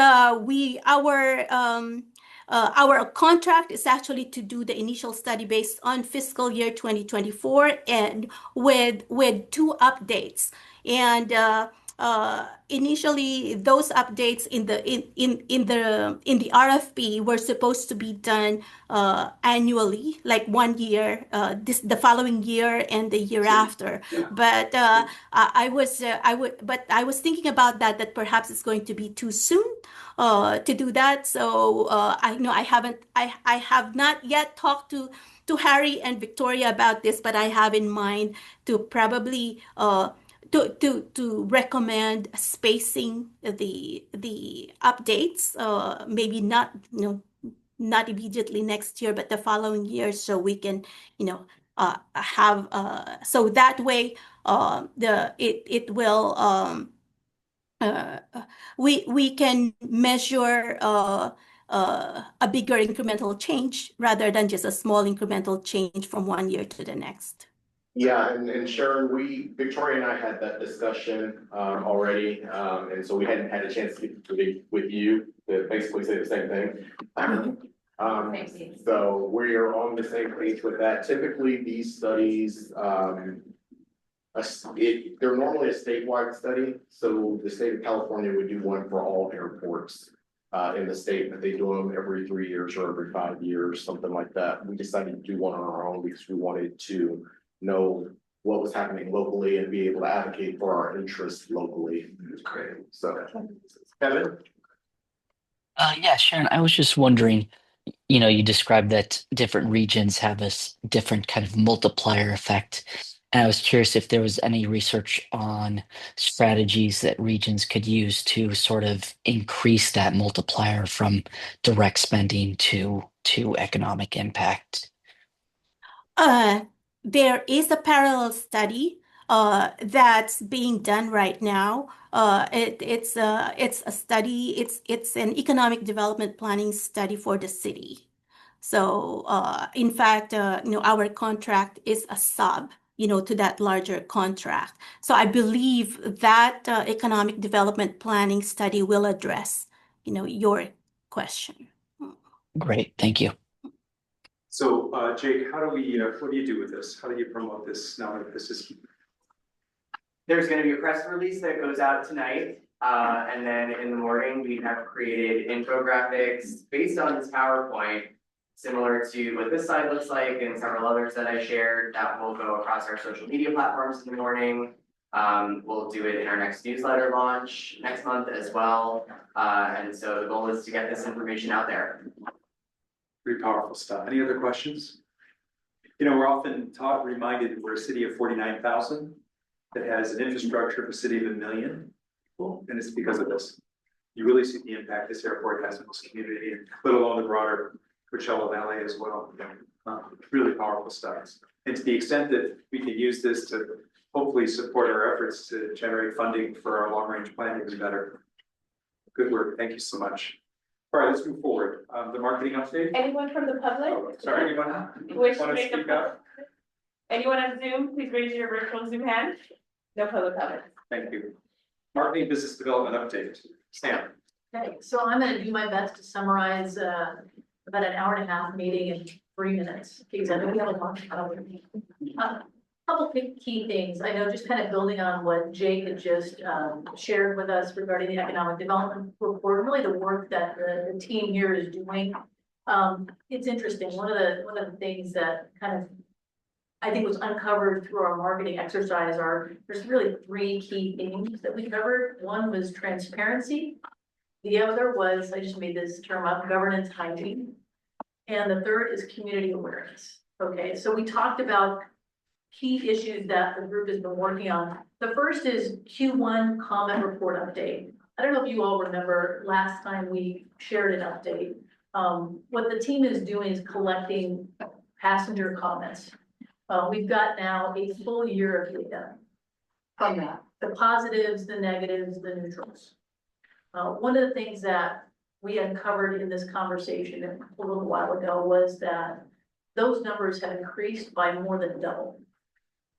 our contract is actually to do the initial study based on fiscal year 2024 and with 2 updates. And initially those updates in the RFP were supposed to be done annually, like 1 year, the following year and the year after. But I was thinking about that perhaps it's going to be too soon to do that. So I have not yet talked to Harry and Victoria about this, but I have in mind to probably to recommend spacing the updates, maybe not not immediately next year, but the following year, so we can have so that way it will we can measure a bigger incremental change rather than just a small incremental change from 1 year to the next. Yeah, and Sharon, Victoria and I had that discussion already, and so we hadn't had a chance to get with you to basically say the same thing. So we're on the same page with that. Typically, these studies, they're normally a statewide study. So the state of California would do one for all airports in the state, but they do them every 3 years or every 5 years, something like that. We decided to do one on our own because we wanted to know what was happening locally and be able to advocate for our interests locally. Great. So, Kevin? Yeah, Sharon, I was just wondering, you described that different regions have this different kind of multiplier effect. And I was curious if there was any research on strategies that regions could use to sort of increase that multiplier from direct spending to economic impact. There is a parallel study that's being done right now. It's a study. It's an economic development planning study for the city. So in fact, our contract is a sub, to that larger contract. So I believe that economic development planning study will address, your question. Great, thank you. So, Jake, what do you do with this? How do you promote this now that this is? There's gonna be a press release that goes out tonight, and then in the morning, we have created infographics based on this PowerPoint, similar to what this slide looks like and several others that I shared, that will go across our social media platforms in the morning. We'll do it in our next newsletter launch next month as well. And so the goal is to get this information out there. Pretty powerful stuff. Any other questions? We're often reminded we're a city of 49,000 that has an infrastructure of a city of 1 million people, and it's because of this. You really see the impact this airport has in this community, let alone the broader Coachella Valley as well. Really powerful stuff. And to the extent that we can use this to hopefully support our efforts to generate funding for our long-range plan even better. Good work. Thank you so much. All right, let's move forward. The marketing update. Anyone from the public? Oh, sorry, anyone Wish to want to make a speak up? Anyone on Zoom, please raise your virtual Zoom hand. No public comment. Thank you. Marketing business development update. Sam. Okay, so I'm gonna do my best to summarize about an hour and a half meeting in 3 minutes, because I know we have a lot of couple key things. I know just kind of building on what Jake had just shared with us regarding the economic development report, really the work that the team here is doing. It's interesting. One of the things that kind of I think was uncovered through our marketing exercise there's really 3 key themes that we covered. One was transparency. The other was, I just made this term up, governance hygiene. And the third is community awareness. Okay, so we talked about key issues that the group has been working on. The first is Q1 comment report update. I don't know if you all remember last time we shared an update. What the team is doing is collecting passenger comments. We've got now a full year of data from that, the positives, the negatives, the neutrals. One of the things that we uncovered in this conversation a little while ago was that those numbers have increased by more than double.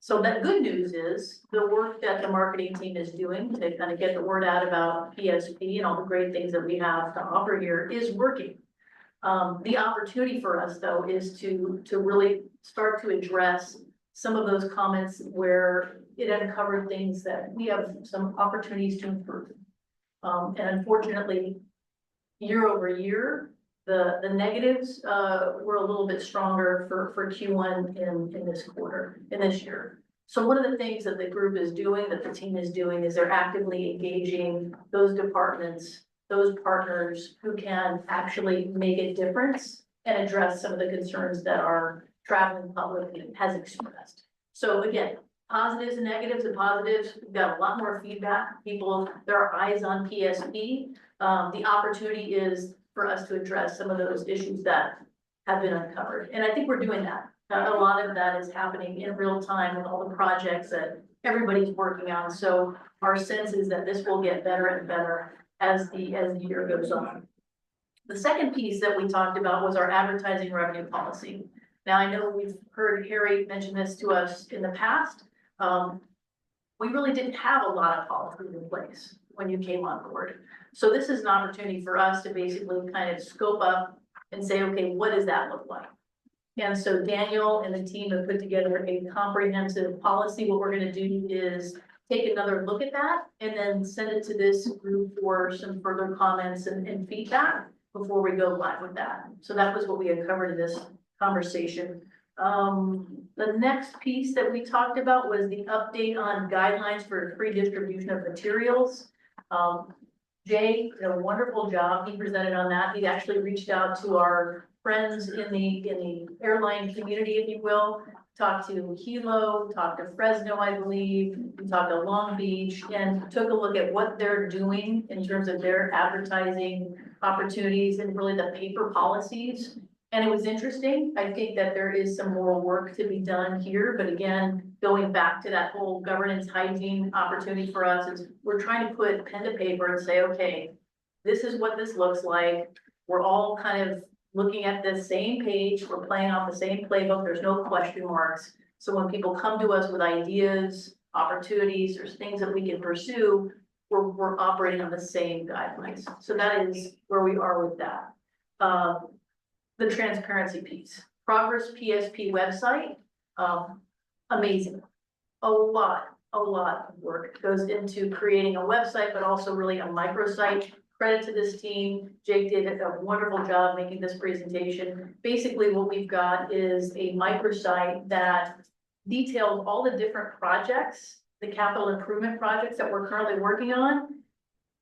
So that good news is the work that the marketing team is doing to kind of get the word out about PSP and all the great things that we have to offer here is working. The opportunity for us though is to really start to address some of those comments where it uncovered things that we have some opportunities to improve. And unfortunately, year over year, the negatives, were a little bit stronger for Q1 in this quarter, in this year. So one of the things that the group is doing, that the team is doing, is they're actively engaging those departments, those partners who can actually make a difference and address some of the concerns that our traveling public has expressed. So again, positives and negatives and positives, we've got a lot more feedback. People, there are eyes on PSP. The opportunity is for us to address some of those issues that have been uncovered. And I think we're doing that. A lot of that is happening in real time with all the projects that everybody's working on. So our sense is that this will get better and better as the year goes on. The second piece that we talked about was our advertising revenue policy. Now, I know we've heard Harry mention this to us in the past. We really didn't have a lot of policies in place when you came on board. So this is an opportunity for us to basically kind of scope up and say, okay, what does that look like? And so Daniel and the team have put together a comprehensive policy. What we're going to do is take another look at that and then send it to this group for some further comments and feedback before we go live with that. So that was what we had covered in this conversation. The next piece that we talked about was the update on guidelines for free distribution of materials. Jay did a wonderful job. He presented on that. He actually reached out to our friends in the airline community, if you will, talked to Hilo, talked to Fresno, I believe, we talked to Long Beach, and took a look at what they're doing in terms of their advertising opportunities and really the paper policies. And it was interesting. I think that there is some more work to be done here, but again, going back to that whole governance hygiene opportunity for us is we're trying to put pen to paper and say, okay, this is what this looks like. We're all kind of looking at the same page. We're playing off the same playbook. There's no question marks. So when people come to us with ideas, opportunities, there's things that we can pursue, we're operating on the same guidelines. So that is where we are with that. The transparency piece, Progress PSP website, amazing. A lot of work goes into creating a website, but also really a microsite. Credit to this team. Jake did a wonderful job making this presentation. Basically, what we've got is a microsite that details all the different projects, the capital improvement projects that we're currently working on,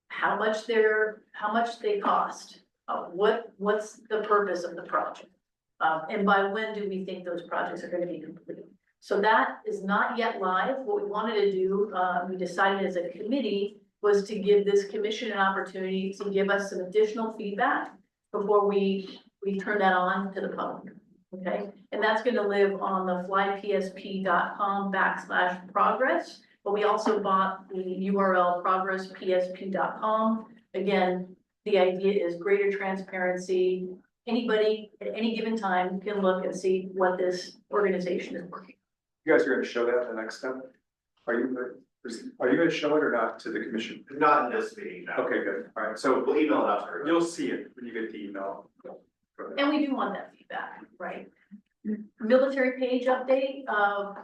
how much they cost, what's the purpose of the project, and by when do we think those projects are going to be complete. So that is not yet live. What we wanted to do, we decided as a committee, was to give this commission an opportunity to give us some additional feedback before we turn that on to the public, okay? And that's gonna live on the flypsp.com/progress, but we also bought the URL progresspsp.com. Again, the idea is greater transparency. Anybody at any given time can look and see what this organization is working. You guys are gonna show that the next step? Are you gonna show it or not to the commission? Not in this meeting, no. Okay, good. All right, so We'll email it out to her. you'll see it when you get the email. And we do want that feedback, right? Military page update,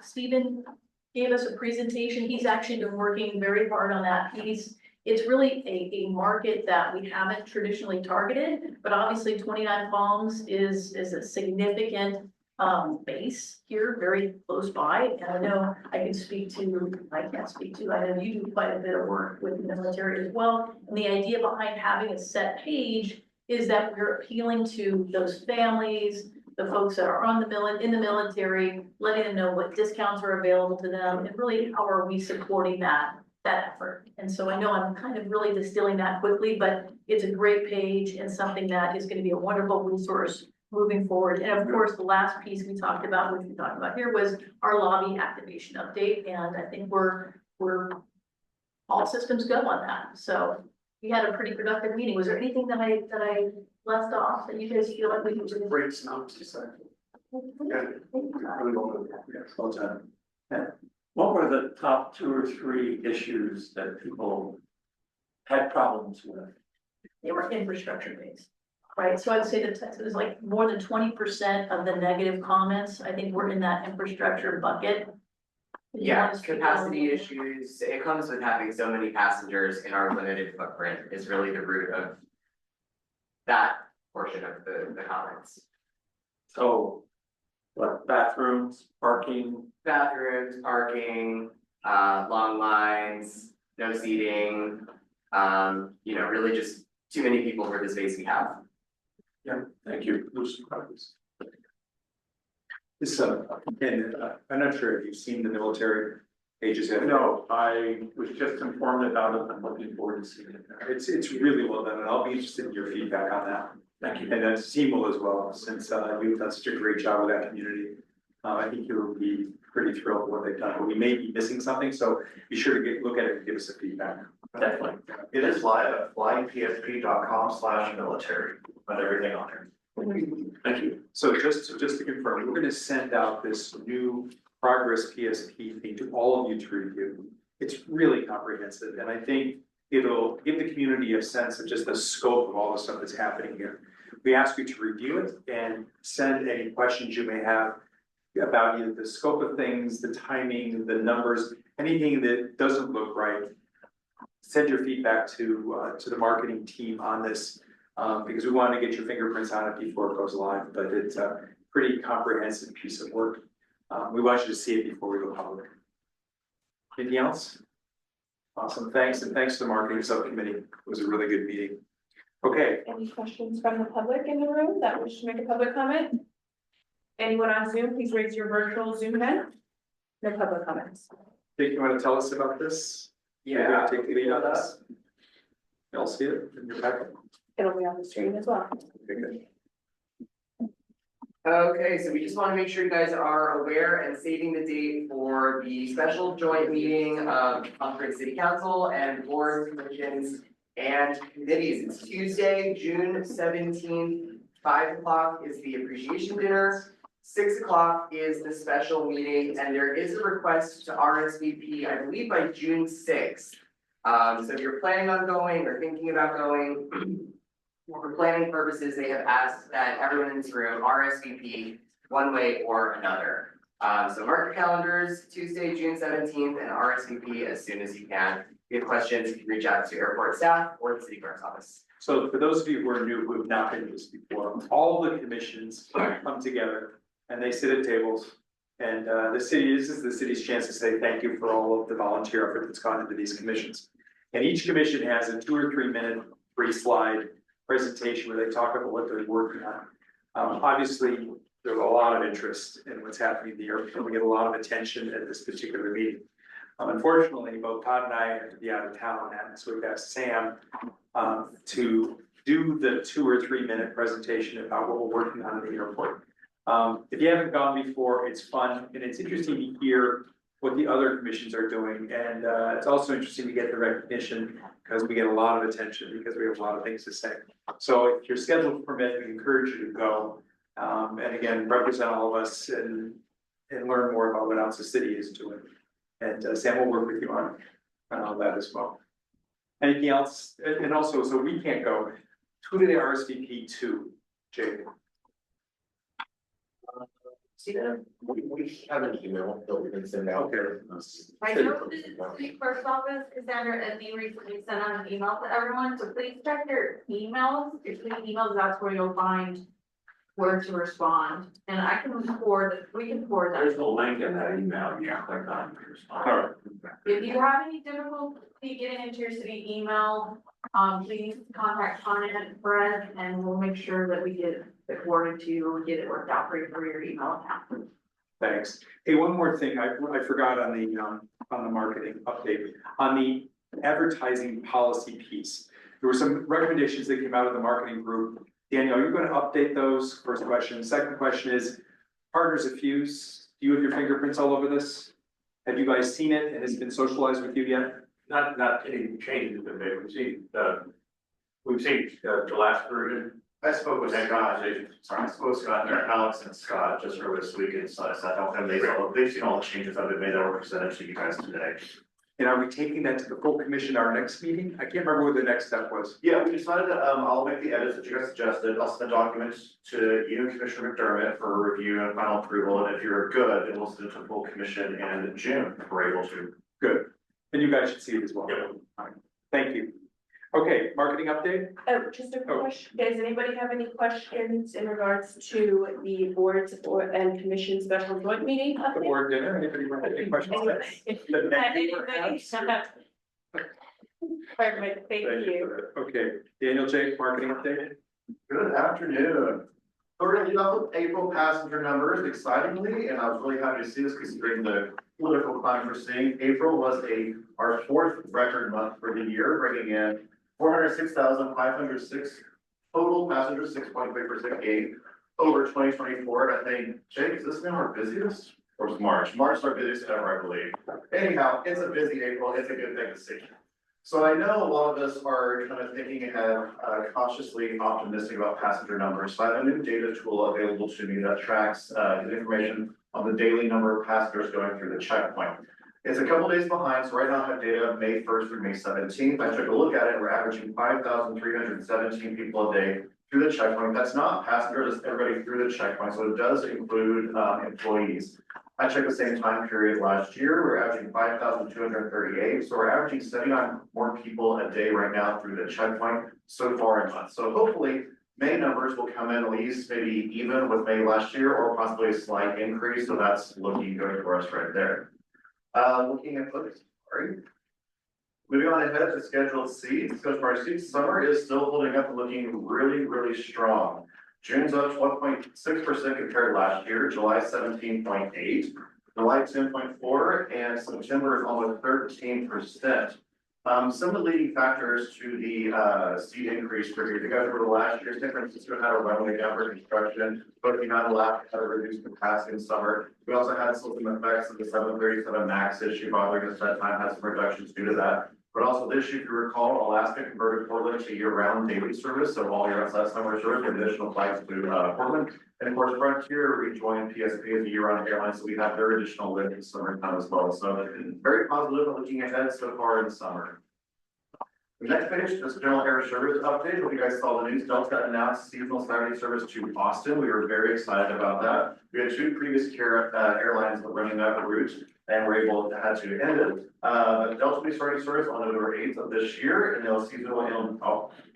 Stephen gave us a presentation. He's actually been working very hard on that piece. It's really a market that we haven't traditionally targeted, but obviously 29 Palms is a significant base here, very close by. And I know I know you do quite a bit of work with the military as well. And the idea behind having a set page is that we're appealing to those families, the folks that are in the military, letting them know what discounts are available to them, and really how are we supporting that effort. And so I know I'm kind of really distilling that quickly, but it's a great page and something that is going to be a wonderful resource moving forward. And of course, the last piece we talked about, which we talked about here, was our lobby activation update. And I think we're all systems go on that. So we had a pretty productive meeting. Was there anything that I left off that you guys feel like we can do? Great synopsis. What were the top 2 or 3 issues that people had problems with? They were infrastructure based. right? So I'd say that there's like more than 20% of the negative comments, I think we're in that infrastructure bucket. You Yeah, want to speak capacity on- issues, it comes with having so many passengers in our limited footprint is really the root of that portion of the comments. So, what, bathrooms, parking? Bathrooms, parking, long lines, no seating, really just too many people for the space we have. Yeah, thank you. Those are questions. This, and I'm not sure if you've seen the military pages yet. No, I was just informed about it, I'm looking forward to seeing it. It's really well done, and I'll be interested in your feedback on that. Thank you. And then Seymour as well, since you've done such a great job with that community. I think you'll be pretty thrilled with what they've done, but we may be missing something, so be sure to look at it and give us a feedback. Definitely. It is live at flypsp.com/military, but everything on there. Thank you. So just to confirm, we're gonna send out this new progress PSP thing to all of you to review. It's really comprehensive, and I think it'll give the community a sense of just the scope of all the stuff that's happening here. We ask you to review it and send any questions you may have about either the scope of things, the timing, the numbers, anything that doesn't look right. Send your feedback to the marketing team on this, because we want to get your fingerprints on it before it goes live, but it's a pretty comprehensive piece of work. We want you to see it before we go public. Anything else? Awesome, thanks, and thanks to the marketing subcommittee. It was a really good meeting. Okay, Any questions from the public in the room that wish to make a public comment? Anyone on Zoom, please raise your virtual Zoom hand. No public comments. Dick, you want to tell us about this? You're gonna take the lead on this. Y'all see it in your packet? It'll be on the screen as well. Okay, good. Okay, so we just want to make sure you guys are aware and saving the date for the special joint meeting of Conference City Council and boards, commissions, and committees. It's Tuesday, June 17th, 5 o'clock is the appreciation dinner. 6 o'clock is the special meeting, and there is a request to RSVP, I believe by June 6th. So if you're planning on going or thinking about going, for planning purposes, they have asked that everyone in this room RSVP one way or another. So mark your calendars, Tuesday, June 17th, and RSVP as soon as you can. If you have questions, you can reach out to airport staff or the city clerk's office. So for those of you who are new, who have not been to this before, all the commissions come together and they sit at tables. And this is the city's chance to say thank you for all of the volunteer effort that's gone into these commissions. And each commission has a 2 or 3 minute free slide presentation where they talk about what they're working on. Obviously, there's a lot of interest in what's happening at the airport. We get a lot of attention at this particular meeting. Unfortunately, both Todd and I have to be out of town, and so we've asked Sam to do the 2 or 3 minute presentation about what we're working on at the airport. If you haven't gone before, it's fun and it's interesting to hear what the other commissions are doing. And it's also interesting to get the recognition because we get a lot of attention because we have a lot of things to say. So if your schedule permits, we encourage you to go. And again, represent all of us and learn more about what else the city is doing. And Sam will work with you on all that as well. Anything else? And also, so we can't go. Who do they RSVP to, Jake? We have an email that we can send out. Okay. I know the city clerk's office, Cassandra Edney recently sent out an email to everyone, so please check your emails. If you emails, that's where you'll find where to respond. And I can we can forward that. There's a link in that email, you can click on to respond. If you have any difficulty getting into your city email, please contact Tanya and Fred, and we'll make sure that we get it forwarded to you and get it worked out for you for your email account. Thanks. Hey, one more thing, I forgot on the marketing update, on the advertising policy piece. There were some recommendations that came out of the marketing group. Danielle, are you going to update those? First question. Second question is, Partners of Fuse, do you have your fingerprints all over this? Have you guys seen it and has it been socialized with you yet? Not any changes have been made. We've seen the last version. I spoke with Scott, Alex and Scott just earlier this week, and so I don't have they've seen all the changes that have been made that were presented to you guys today. And are we taking that to the full commission our next meeting? I can't remember what the next step was. Yeah, we decided that, I'll make the edits that you guys suggested, I'll send the documents to you, Commissioner McDermott, for review and final approval, and if you're good, then we'll send it to full commission in June, if we're able to. Good. And you guys should see it as well. Yeah. Fine. Thank you. Okay, marketing update? Oh, just a question, does anybody have any questions in regards to the boards and commission special joint meeting The update? board dinner, anybody want any questions? The next Anybody? perhaps? Perfect, thank you. Okay, Daniel J, marketing update? Good afternoon. So we're gonna lead off with April passenger numbers excitingly, and I was really happy to see this considering the political climate we're seeing. April was our fourth record month for the year, bringing in 406,506 total passengers, 6.3% gain over 2024. And I think, Jake, is this now our busiest? Or was March? March is our busiest ever, I believe. Anyhow, it's a busy April. It's a good thing to see. So I know a lot of us are kind of thinking ahead, cautiously optimistic about passenger numbers. So I have a new data tool available to me that tracks the information on the daily number of passengers going through the checkpoint. It's a couple days behind, so right now I have data of May 1st through May 17th. I took a look at it, we're averaging 5,317 people a day through the checkpoint. That's not passengers, that's everybody through the checkpoint, so it does include employees. I checked the same time period last year, we're averaging 5,238, so we're averaging 79 more people a day right now through the checkpoint so far in a month. So hopefully May numbers will come in at least maybe even with May last year or possibly a slight increase, so that's looking good for us right there. Looking at sorry. Moving on ahead to scheduled seats. So for our seats, summer is still holding up and looking really, really strong. June's up 12.6% compared to last year, July 17.8, July 10.4, and September is almost 13%. Some of the leading factors to the seat increase for you guys over the last year, San Francisco had a runway down for construction, but United Lab had a reduced capacity in summer. We also had some effects of the 737 MAX issue bothering us that time, had some reductions due to that. But also this year, if you recall, Alaska converted Portland to year-round daily service, so all year outside summer service with additional flights to Portland. And of course, Frontier rejoined PSP as a year-round airline, so we have their additional lift in the summertime as well. So very positive looking ahead so far in the summer. The next page, this general air service update. If you guys saw the news, Delta announced seasonal Saturday service to Boston. We were very excited about that. We had two previous airlines running that route, and we're able to had to end it. Delta will be starting service on November 8th of this year, and they'll seasonal in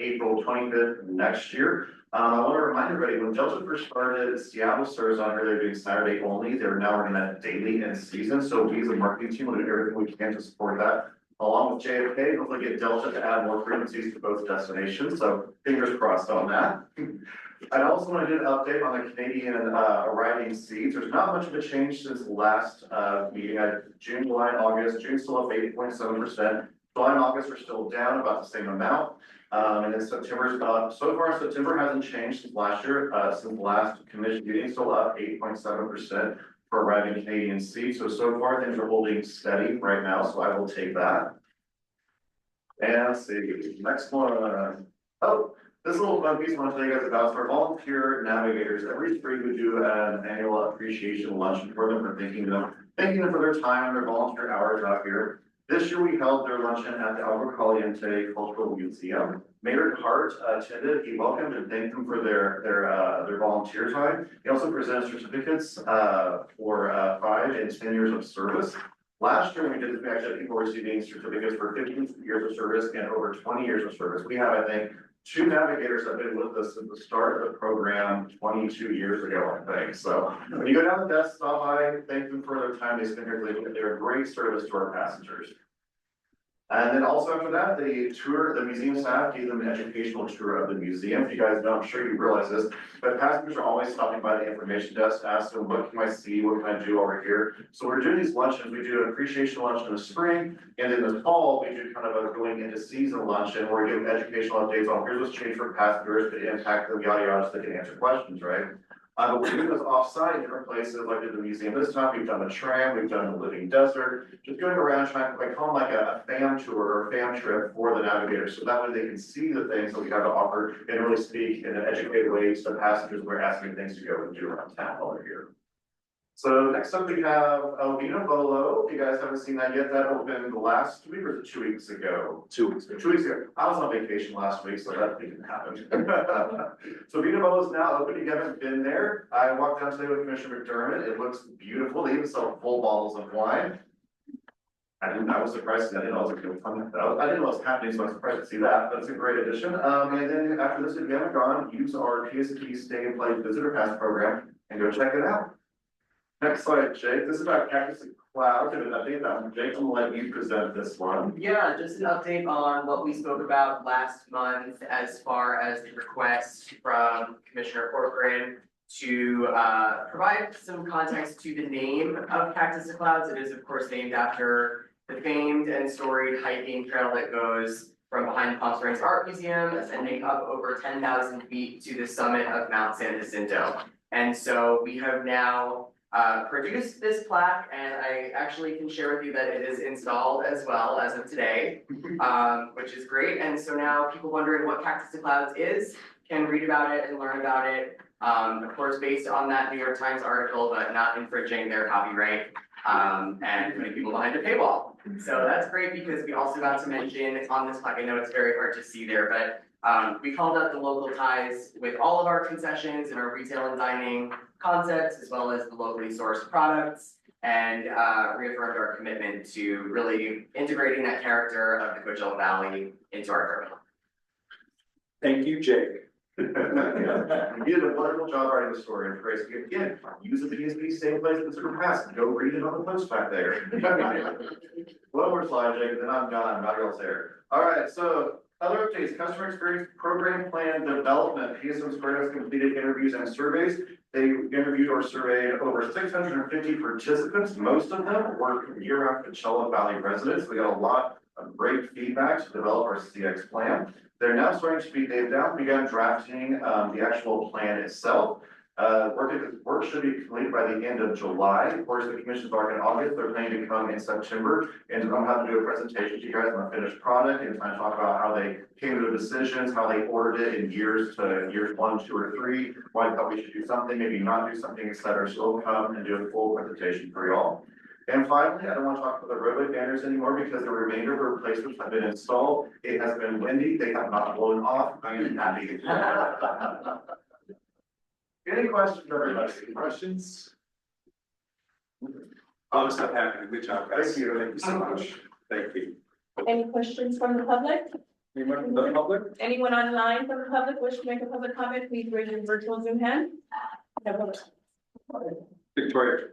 April 25th next year. I want to remind everybody, when Delta first started Seattle service on here, they're doing Saturday only. They're now running that daily in season. So we as a marketing team will do everything we can to support that. Along with JFK, hopefully get Delta to add more frequencies to both destinations. So fingers crossed on that. I also want to do an update on the Canadian arriving seats. There's not much of a change since the last meeting. June, July, and August. June still up 8.7%. July and August are still down about the same amount. And then September's up. So far, September hasn't changed since last year, since the last commission meeting, still up 8.7% for arriving Canadian seats. So far things are holding steady right now, so I will take that. And let's see, next one. Oh, this little fun piece I want to tell you guys about. So our volunteer navigators, every spring we do an annual appreciation luncheon for them for thanking them for their time and their volunteer hours out here. This year we held their luncheon at the Agua Caliente Cultural Museum. Mayor Hart attended. He welcomed and thanked them for their volunteer time. He also presented certificates for 5 and 10 years of service. Last year when we did this, we actually had people receiving certificates for 15 years of service and over 20 years of service. We have, I think, 2 navigators that have been with us since the start of the program 22 years ago, I think. So when you go down the desk, stop by, thank them for their time they spent here. They're a great service to our passengers. And then also after that, the museum staff gave them an educational tour of the museum. If you guys know, I'm sure you realize this, but passengers are always stopping by the information desk to ask them, what can I see? What can I do over here? So we're doing these luncheons. We do an appreciation lunch in the spring, and in the fall, we do kind of a going into season luncheon where we give educational updates on here's what's changed for passengers to impact them, yada yada, so they can answer questions, right? But we're doing this offsite in different places, like at the museum this time, we've done the tram, we've done the living desert, just going around trying to call them like a fam tour or a fam trip for the navigators. So that way they can see the things that we have to offer and really speak in an educated way to the passengers we're asking things to go and do around town while they're here. So next up we have Elvina Bolo. If you guys haven't seen that yet, that opened last week or 2 weeks ago? 2 weeks ago. 2 weeks ago. I was on vacation last week, so that didn't happen. So Elvina Bolo is now open. If you haven't been there, I walked down today with Commissioner McDermott. It looks beautiful. They even sell full bottles of wine. I was surprised that I didn't know it was fun. I didn't know what was happening, so I was surprised to see that. That's a great addition. And then after this, if you haven't gone, use our PSP Stay and Play Visitor Pass program and go check it out. Next slide, Jake. This is about Cactus and Cloud. Give an update on Jake. I'm gonna let you present this one. Yeah, just an update on what we spoke about last month as far as the request from Commissioner Corcoran to provide some context to the name of Cactus to Clouds. It is of course named after the famed and storied hiking trail that goes from behind Palm Springs Art Museum, ascending up over 10,000 feet to the summit of Mount San Jacinto. And so we have now produced this plaque, and I actually can share with you that it is installed as well as of today, which is great. And so now people wondering what Cactus to Clouds is can read about it and learn about it. Of course, based on that New York Times article, but not infringing their copyright and putting people behind a paywall. So that's great because we also got to mention on this plaque, I know it's very hard to see there, but we called out the local ties with all of our concessions and our retail and dining concepts, as well as the locally sourced products, and reaffirmed our commitment to really integrating that character of the Coachella Valley into our terminal. Thank you, Jake. You did a wonderful job writing the story, and Grace, again, use the PSP Stay Place Visitor Pass, and go read it on the post back there. One more slide, Jake, and then I'm done, not else there. All right, so other updates, customer experience program plan development. PSM Square has completed interviews and surveys. They interviewed or surveyed over 650 participants. Most of them were year-round Coachella Valley residents. We got a lot of great feedback to develop our CX plan. They've now begun drafting the actual plan itself. Work should be completed by the end of July. Of course, the commission's back in August. They're planning to come in September and I'm having to do a presentation to you guys on the finished product and try to talk about how they came to the decisions, how they ordered it in years 1, 2, or 3, why they thought we should do something, maybe not do something, etc. So we'll come and do a full presentation for y'all. And finally, I don't want to talk about the roadway banners anymore because the remainder of the replacements have been installed. It has been windy. They have not blown off. I am happy. Any questions, everybody? Any questions? I'm so happy. Good job, guys. Thank you. Thank you so much. Thank you. Any questions from the public? Anyone from the public? Anyone online from the public wish to make a public comment, please raise your virtual Zoom hand. Victoria.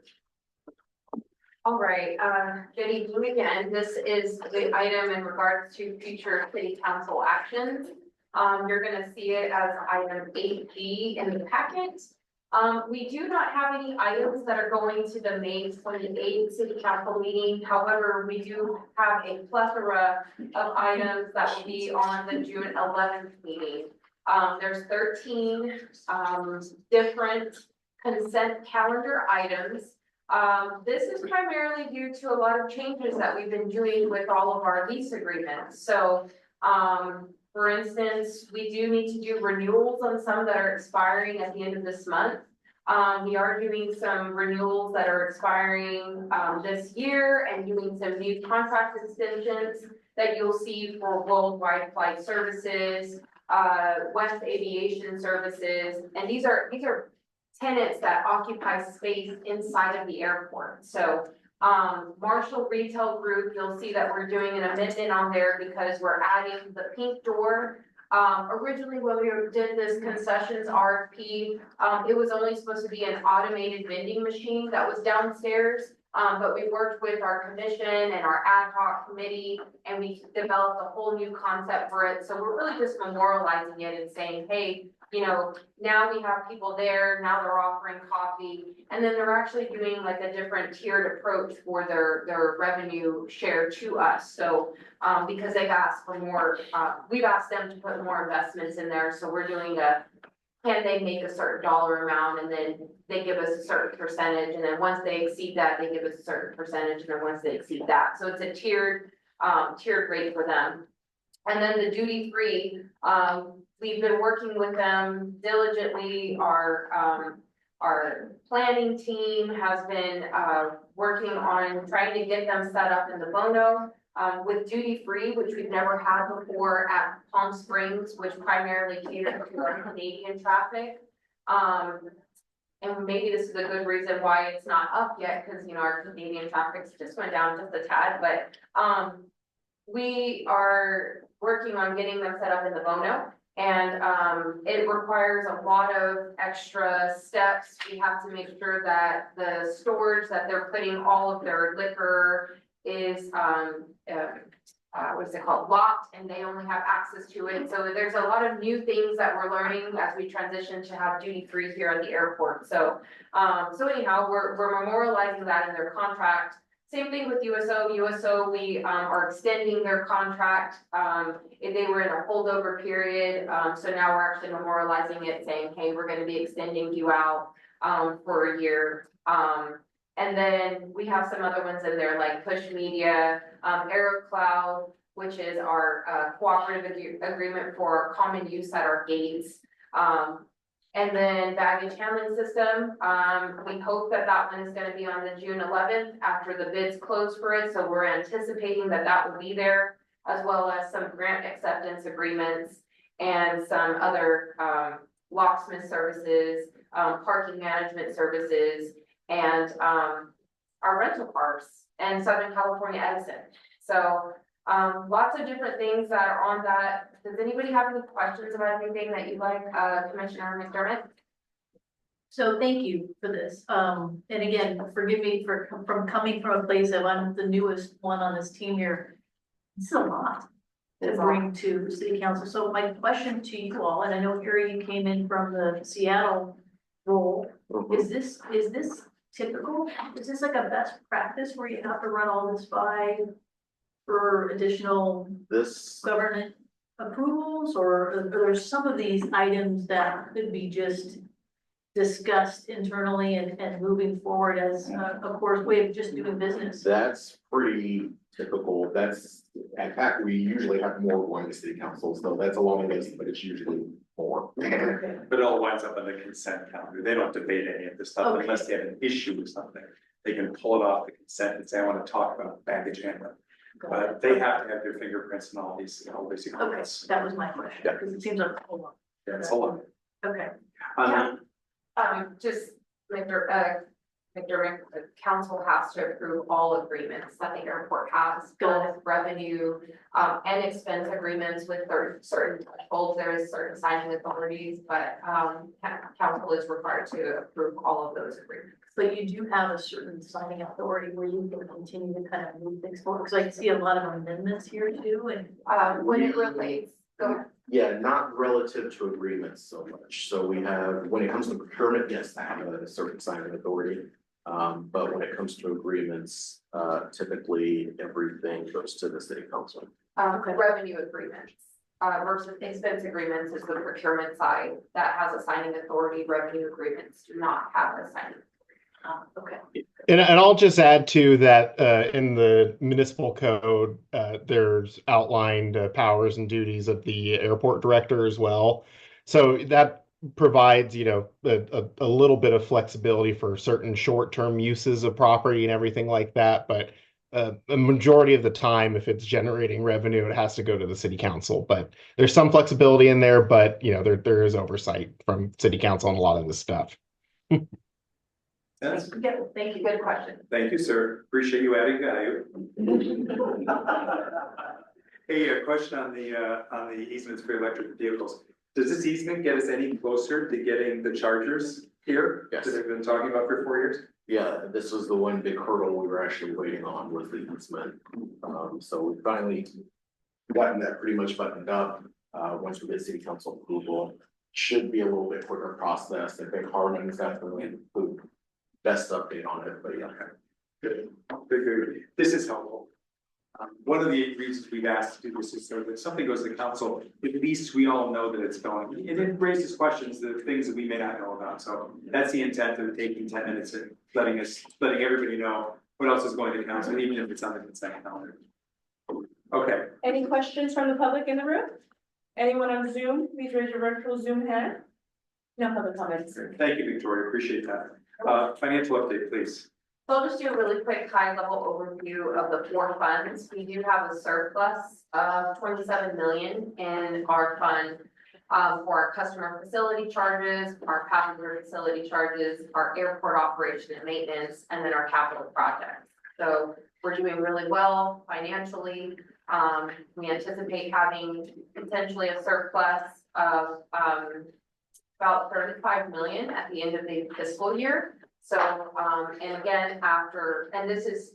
All right, good evening again. This is the item in regards to future city council actions. You're gonna see it as item 8G in the packet. We do not have any items that are going to the May 28th city council meeting. However, we do have a plethora of items that will be on the June 11th meeting. There's 13 different consent calendar items. This is primarily due to a lot of changes that we've been doing with all of our lease agreements. So, for instance, we do need to do renewals on some that are expiring at the end of this month. We are doing some renewals that are expiring this year and doing some new contract extensions that you'll see for Worldwide Flight Services, West Aviation Services, and these are tenants that occupy space inside of the airport. So Marshall Retail Group, you'll see that we're doing an amendment on there because we're adding the pink door. Originally when we did this concessions RFP, it was only supposed to be an automated vending machine that was downstairs. But we worked with our commission and our ad hoc committee and we developed a whole new concept for it. So we're really just memorializing it and saying, hey, you know, now we have people there, now they're offering coffee, and then they're actually doing like a different tiered approach for their revenue share to us. So, because they've asked for more, we've asked them to put more investments in there, so we're doing can they make a certain dollar amount, and then they give us a certain percentage, and then once they exceed that, they give us a certain percentage, and then once they exceed that, so it's a tiered rate for them. And then the duty free, we've been working with them diligently. Our our planning team has been, working on trying to get them set up in the Bono. With duty free, which we've never had before at Palm Springs, which primarily caters to our Canadian traffic. And maybe this is a good reason why it's not up yet, because, you know, our Canadian traffic just went down just a tad, but, we are working on getting them set up in the Bono. And, it requires a lot of extra steps. We have to make sure that the storage that they're putting all of their liquor is, what is it called, locked, and they only have access to it. So there's a lot of new things that we're learning as we transition to have duty free here at the airport. So, so anyhow, we're memorializing that in their contract. Same thing with USO. USO, we are extending their contract. They were in a holdover period, so now we're actually memorializing it, saying, hey, we're going to be extending you out for a year. And then we have some other ones in there like Push Media, AeroCloud, which is our cooperative agreement for common use at our gates. And then baggage handling system, we hope that that one is going to be on the June 11th after the bids close for it. So we're anticipating that that will be there, as well as some grant acceptance agreements and some other locksmith services, parking management services, and our rental parks and Southern California Edison. So lots of different things that are on that. Does anybody have any questions about anything that you'd like, Commissioner McDermott? So thank you for this. And again, forgive me from coming from a place of I'm the newest one on this team here. It's a lot to bring to city council. So my question to you all, and I know Harry, you came in from the Seattle role. Is this typical? Is this like a best practice where you have to run all this by for additional government approvals, or are there some of these items that could be just discussed internally and moving forward as of course way of just doing business? That's pretty typical. That's, in fact, we usually have more going to city council, so that's a long list, but it's usually more. But it all winds up on the consent calendar. They don't debate any of this stuff unless they have an issue with something. They can pull it off the consent and say, I want to talk about baggage handling. But they have to have their fingerprints and all these, basic. Okay, that was my question, because it seems like a whole lot. Yeah, it's a lot. Okay. Just McDermott, the council has to approve all agreements that the airport has, both revenue and expense agreements with certain thresholds. There is certain signing authorities, but council is required to approve all of those agreements. But you do have a certain signing authority where you can continue to kind of move things forward, because I see a lot of amendments here too, and when it relates. Yeah, not relative to agreements so much. So we have, when it comes to procurement, yes, I have a certain signing authority. But when it comes to agreements, typically everything goes to the city council. Revenue agreements versus expense agreements is the procurement side that has a signing authority. Revenue agreements do not have a signing authority. Okay. And I'll just add to that, in the municipal code, there's outlined powers and duties of the airport director as well. So that provides, a little bit of flexibility for certain short-term uses of property and everything like that. But a majority of the time, if it's generating revenue, it has to go to the city council. But there's some flexibility in there, but there is oversight from city council on a lot of this stuff. Yes. Yeah, thank you. Good question. Thank you, sir. Appreciate you adding value. Hey, a question on the easements for electric vehicles. Does this easement get us any closer to getting the chargers here? Yes. That they've been talking about for 4 years? Yeah, this was the one big hurdle we were actually waiting on, was the easement. So we finally gotten that pretty much buttoned up. Once we get city council approval, should be a little bit quicker process. I think Harlan is definitely the best update on it, but yeah. Good. This is helpful. One of the reasons we've asked to do this is so that if something goes to the council, at least we all know that it's going. And it raises questions, the things that we may not know about. So that's the intent of taking 10 minutes and letting everybody know what else is going to council, even if it's on the consent calendar. Okay. Any questions from the public in the room? Anyone on Zoom, please raise your virtual Zoom hand. No public comments. Thank you, Victoria, appreciate that. Financial update, please. So I'll just do a really quick high level overview of the four funds. We do have a surplus of 27 million in our fund. For our customer facility charges, our passenger facility charges, our airport operation and maintenance, and then our capital projects. So we're doing really well financially. We anticipate having potentially a surplus of about 35 million at the end of the fiscal year. So, and again, and this is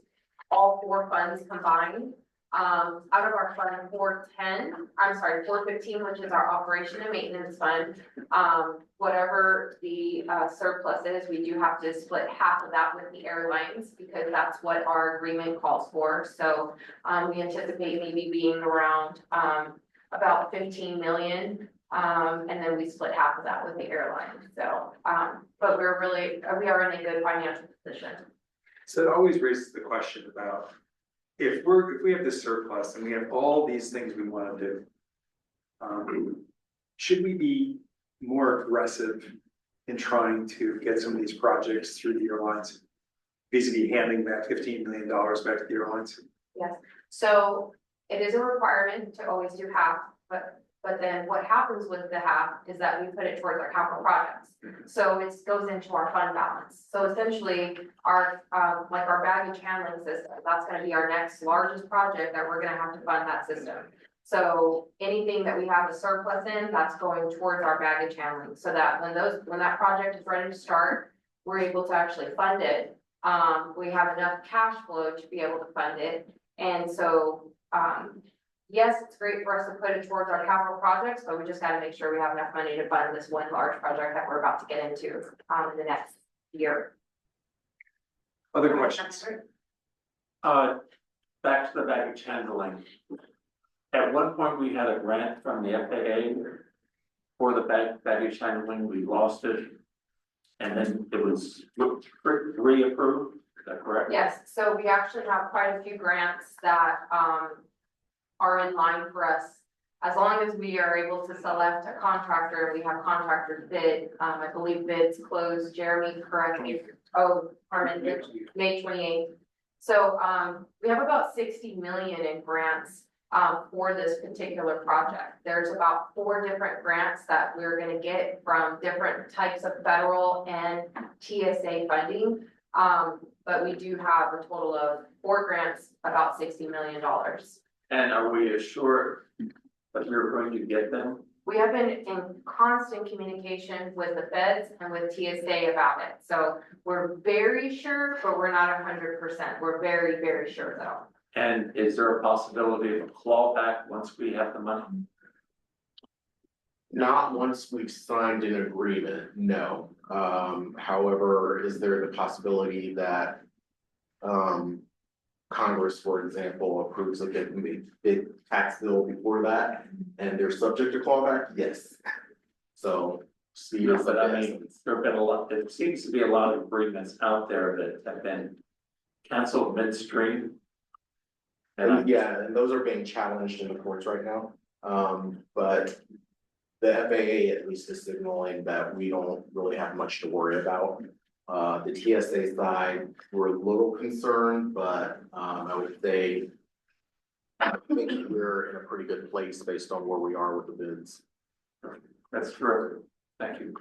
all four funds combined. Out of our fund 415, which is our operation and maintenance fund, whatever the surplus is, we do have to split half of that with the airlines because that's what our agreement calls for. So we anticipate maybe being around about 15 million. And then we split half of that with the airline. So, but we are in a good financial position. So it always raises the question about if we have this surplus and we have all these things we want to do, should we be more aggressive in trying to get some of these projects through the airlines? Vis-a-vis handing back $15 million back to the airlines? Yes, so it is a requirement to always do half, but then what happens with the half is that we put it towards our capital projects. So it goes into our fund balance. So essentially our, like our baggage handling system, that's gonna be our next largest project that we're gonna have to fund that system. So anything that we have a surplus in, that's going towards our baggage handling, so that when that project is ready to start, we're able to actually fund it. We have enough cash flow to be able to fund it. And so, yes, it's great for us to put it towards our capital projects, but we just gotta make sure we have enough money to fund this one large project that we're about to get into, in the next year. Other questions? Back to the baggage handling. At one point, we had a grant from the FAA for the baggage handling. We lost it. And then it was reapproved, is that correct? Yes, so we actually have quite a few grants that, are in line for us. As long as we are able to select a contractor, we have contractors bid, I believe bids closed, Jeremy, correct me, May 28th. So, we have about 60 million in grants, for this particular project. There's about 4 different grants that we're gonna get from different types of federal and TSA funding. But we do have a total of 4 grants, about $60 million. And are we assured that we're going to get them? We have been in constant communication with the feds and with TSA about it. So we're very sure, but we're not 100%. We're very, very sure though. And is there a possibility of a clawback once we have the money? Not once we've signed an agreement, no. However, is there the possibility that Congress, for example, approves a big tax bill before that and they're subject to clawback? Yes. So speed is. But I mean, there have been there seems to be a lot of agreements out there that have been canceled midstream. And and those are being challenged in the courts right now. But the FAA at least is signaling that we don't really have much to worry about. The TSA side, we're a little concerned, but I would say I think we're in a pretty good place based on where we are with the bids. That's true. Thank you.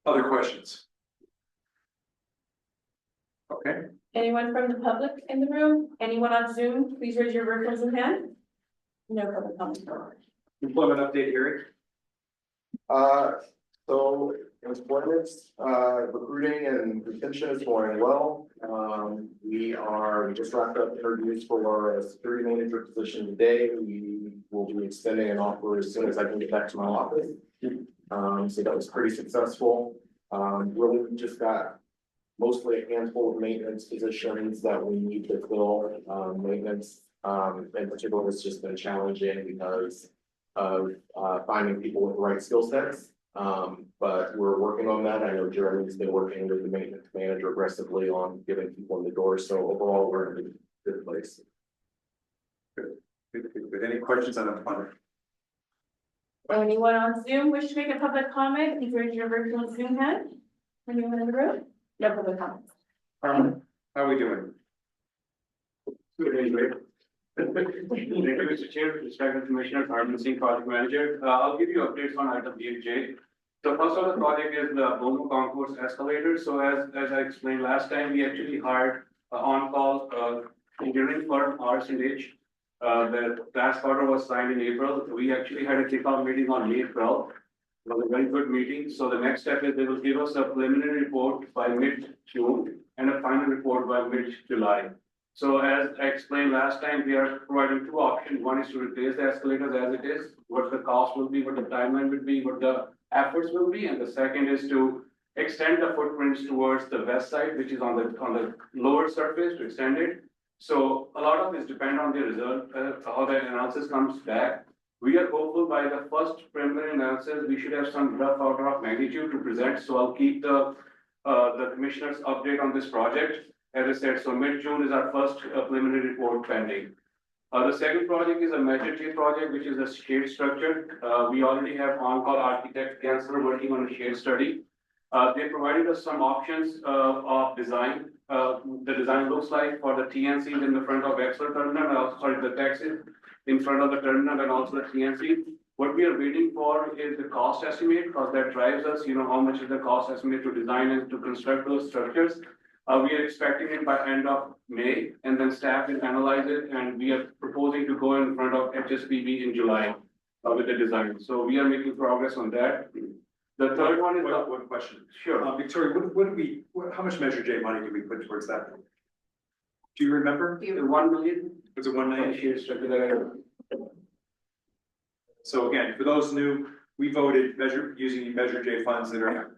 Other questions? Okay. Anyone from the public in the room? Anyone on Zoom? Please raise your virtual hand. No public comment. Employment update hearing. So employment, recruiting and retention is going well. We just wrapped up interviews for a security manager position today. We will be extending an offer as soon as I can get back to my office. So that was pretty successful. Really we just got mostly a handful of maintenance positions that we need to fill. Maintenance in particular has just been challenging because of finding people with the right skill sets. But we're working on that. I know Jeremy's been working with the maintenance manager aggressively on getting people in the door. So overall, we're in a good place. Good. Any questions on employment? Anyone on Zoom wish to make a public comment? Please raise your virtual Zoom hand. Anyone in the room? No public comments. How are we doing? Good, anyway. Thank you, Mr. Chair, respected Commissioner, Arvind Singh, Project Manager. I'll give you updates on item BFJ. So first of the project is the Bono Concourse Escalator. So as I explained last time, we actually hired on-call engineering firm RS&H. The task order was signed in April. We actually had a kickoff meeting on May 12th. It was a very good meeting. So the next step is they will give us a preliminary report by mid-June and a final report by mid-July. So as I explained last time, we are providing two options. One is to replace the escalators as it is, what the cost will be, what the timeline will be, what the efforts will be. And the second is to extend the footprints towards the west side, which is on the lower surface, to extend it. So a lot of this depend on the result, how the analysis comes back. We are hopeful by the first preliminary analysis, we should have some rough order of magnitude to present. So I'll keep the commissioners update on this project. As I said, so mid-June is our first preliminary report pending. The second project is a Measure J project, which is a shade structure. We already have on-call architect Gensler working on a shade study. They provided us some options of design. The design looks like for the TNCs in the front of Exeter terminal, the taxis in front of the terminal and also the TNC. What we are waiting for is the cost estimate, because that drives us, how much is the cost estimate to design and to construct those structures. We are expecting it by end of May, and then staff will analyze it, and we are proposing to go in front of HSPB in July with the design. So we are making progress on that. The third one is one question. Sure. Victoria, how much Measure J money did we put towards that? Do you remember? 1 million. Was it 1 million? Shade structure. So again, for those new, we voted using Measure J funds that are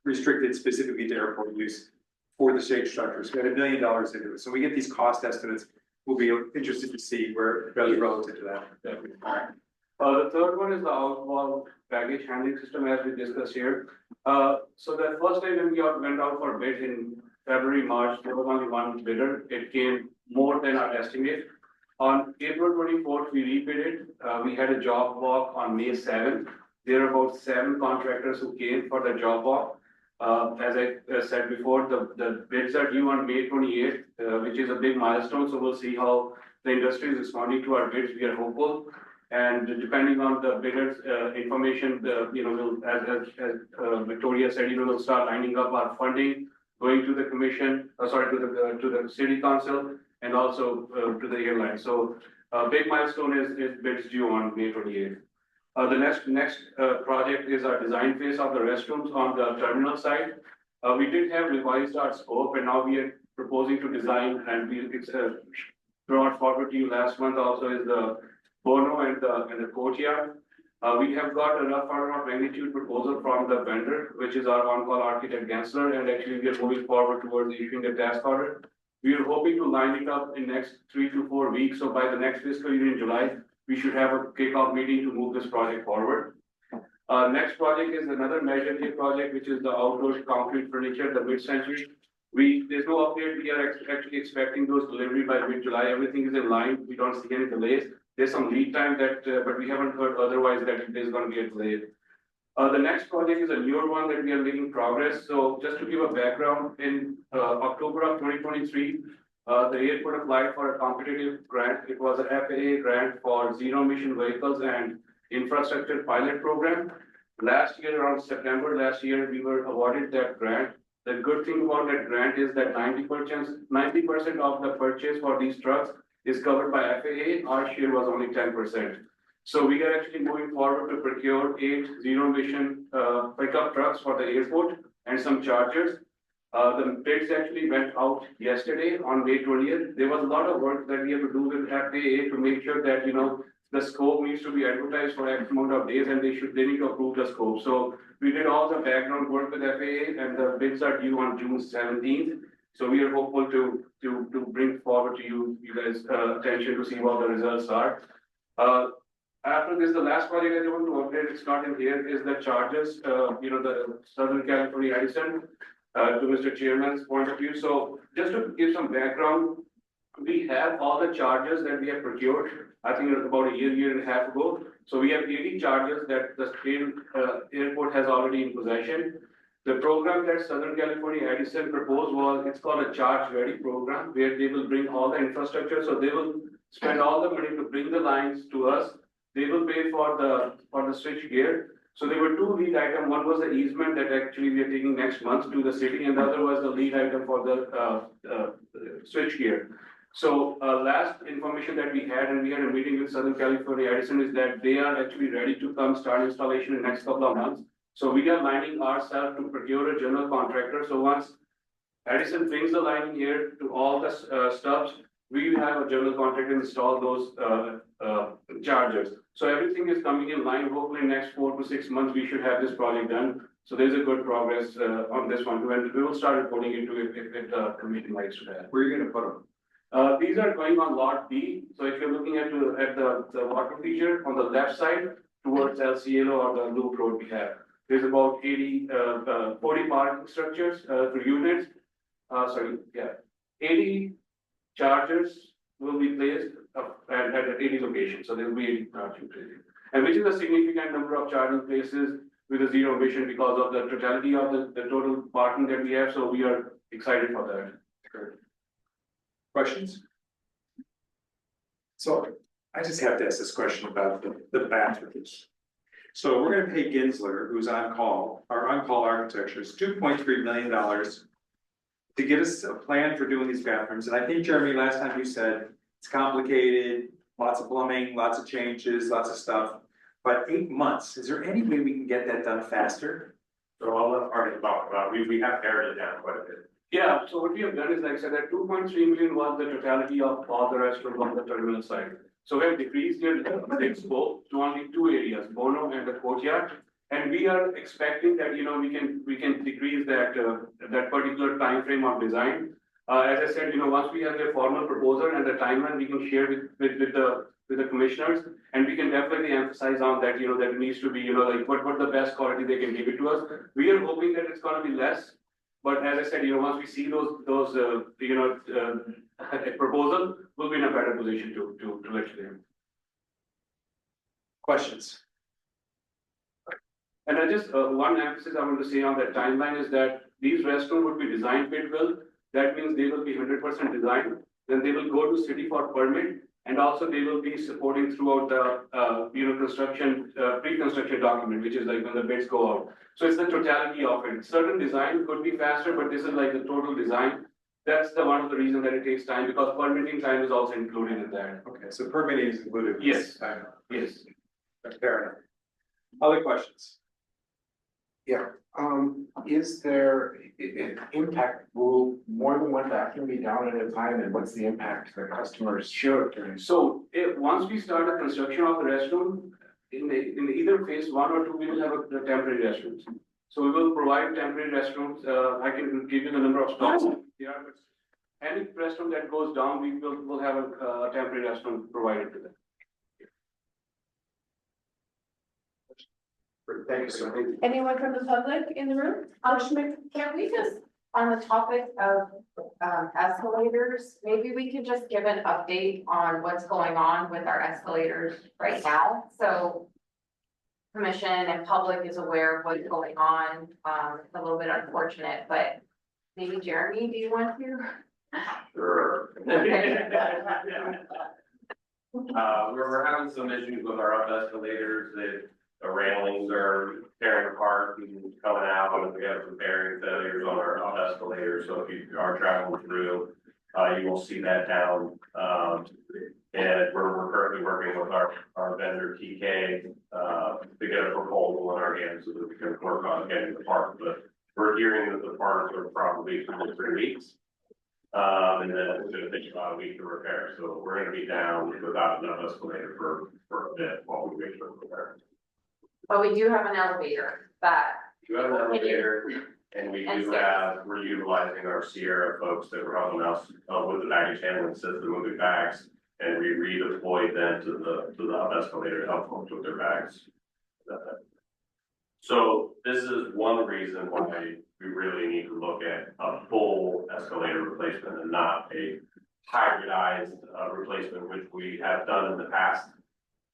restricted specifically to airport use for the shade structures. We had $1 million into it. So we get these cost estimates. We'll be interested to see where relative to that. The third one is the outwall baggage handling system, as we discussed here. So the first time when we went out for bid in February, March, there was only one bidder. It came more than our estimate. On April 24th, we rebid it. We had a job walk on May 7th. There are about 7 contractors who came for the job walk. As I said before, the bids are due on May 28th, which is a big milestone. So we'll see how the industry is responding to our bids. We are hopeful. And depending on the bidders' information, we'll, as Victoria said, we'll start lining up our funding, going to the commission, to the city council, and also to the airline. So big milestone is bids due on May 28th. The next project is our design phase of the restrooms on the terminal side. We did have revised our scope, and now we are proposing to design, and it's brought forward to you last month also is the Bono and the courtyard. We have got a rough order of magnitude proposal from the vendor, which is our on-call architect Gensler, and actually we are moving forward towards issuing the task order. We are hoping to line it up in next 3 to 4 weeks. So by the next fiscal year in July, we should have a kickoff meeting to move this project forward. Next project is another Measure J project, which is the outdoor concrete furniture, the mid-century. There's no update. We are actually expecting those delivery by mid-July. Everything is in line. We don't see any delays. There's some lead time but we haven't heard otherwise that there's going to be a delay. The next project is a newer one that we are making progress. So just to give a background, in October of 2023, the airport applied for a competitive grant. It was a FAA grant for zero emission vehicles and infrastructure pilot program. Last year, around September last year, we were awarded that grant. The good thing about that grant is that 90% of the purchase for these trucks is covered by FAA. Our share was only 10%. So we are actually moving forward to procure 8 zero emission pickup trucks for the airport and some chargers. The bids actually went out yesterday on May 20th. There was a lot of work that we have to do with FAA to make sure that, the scope needs to be advertised for X amount of days, and they need to approve the scope. So we did all the background work with FAA, and the bids are due on June 17th. So we are hopeful to bring forward to you guys' attention to see what the results are. After this, the last project I want to update, it's not in here, is the charges, the Southern California Edison, to Mr. Chairman's point of view. So just to give some background, we have all the charges that we have procured, I think about a year and a half ago. So we have 80 chargers that the state airport has already in possession. The program that Southern California Edison proposed was, it's called a charge ready program, where they will bring all the infrastructure, so they will spend all the money to bring the lines to us. They will pay for the switch gear. So there were two lead items. One was the easement that actually we are taking next month to the city, and the other was the lead item for the switch gear. So last information that we had, and we had a meeting with Southern California Edison, is that they are actually ready to come start installation in the next couple of months. So we are lining ourselves to procure a general contractor. So once Edison brings the line here to all the stubs, we have a general contractor install those chargers. So everything is coming in line. Hopefully next 4 to 6 months, we should have this project done. So there's a good progress on this one too, and we will start reporting into it if the committee likes to have. Where are you gonna put them? These are going on lot B. So if you're looking at the water feature on the left side towards El Cielo or the Loop Road we have, there's about 40 parking structures for units. 80 chargers will be placed at 80 locations. So there will be 80 charging places, and which is a significant number of charging places with a zero emission because of the totality of the total parking that we have. So we are excited for that. Great. Questions? So I just have to ask this question about the bathrooms. So we're gonna pay Ginsler, who's on call, our on-call architecture, is $2.3 million to get us a plan for doing these bathrooms. And I think, Jeremy, last time you said it's complicated, lots of plumbing, lots of changes, lots of stuff. But 8 months, is there any way we can get that done faster? So I'll let Artie talk about, we have pared it down quite a bit. Yeah, so what we have done is, like I said, that 2.3 million was the totality of all the restaurants on the terminal side. So we have decreased the big scope to only 2 areas, Bono and the courtyard. And we are expecting that, we can decrease that, that particular time frame of design. As I said, once we have a formal proposal and the timeline, we can share with the commissioners. And we can definitely emphasize on that, that it needs to be, like what the best quality they can give it to us. We are hoping that it's gonna be less. But as I said, once we see those proposal, we'll be in a better position to let you know. Questions? And I just, one emphasis I want to say on that timeline is that these restrooms would be designed bid built. That means they will be 100% designed. Then they will go to city for permit. And also they will be supporting throughout the, construction, pre-construction document, which is like when the bids go out. So it's the totality of it. Certain design could be faster, but this is like the total design. That's the one of the reasons that it takes time, because permitting time is also included in that. Okay, so permitting is included. Yes. Yes. Fair enough. Other questions? Yeah, is there an impact, will more than one vacuum be down at a time, and what's the impact to the customers? Sure. So once we start the construction of the restroom, in either phase 1 or 2, we will have a temporary restrooms. So we will provide temporary restrooms. I can give you the number of stops. Any restroom that goes down, we will have a temporary restroom provided to them. Thank you, sir. Anyone from the public in the room? Can we just, on the topic of escalators, maybe we could just give an update on what's going on with our escalators right now? So commission and public is aware of what's going on. It's a little bit unfortunate, but maybe Jeremy, do you want to? Sure. We're having some issues with our up escalators that the railings are tearing apart and coming out, and we have some bearing failures on our up escalators. So if you are traveling through, you will see that down. And we're currently working with our vendor TK to get a proposal in our hands so that we can work on getting the part. But we're hearing that the parts are probably 2 to 3 weeks. And then it's going to take about a week to repair. So we're going to be down without enough escalator for a bit while we wait for the repair. But we do have an elevator that. We have an elevator, and we do have, we're utilizing our Sierra folks that were helping us with the baggage handling system, moving bags. And we redeployed them to the up escalator to help folks with their bags. So this is one reason why we really need to look at a full escalator replacement and not a hybridized replacement, which we have done in the past.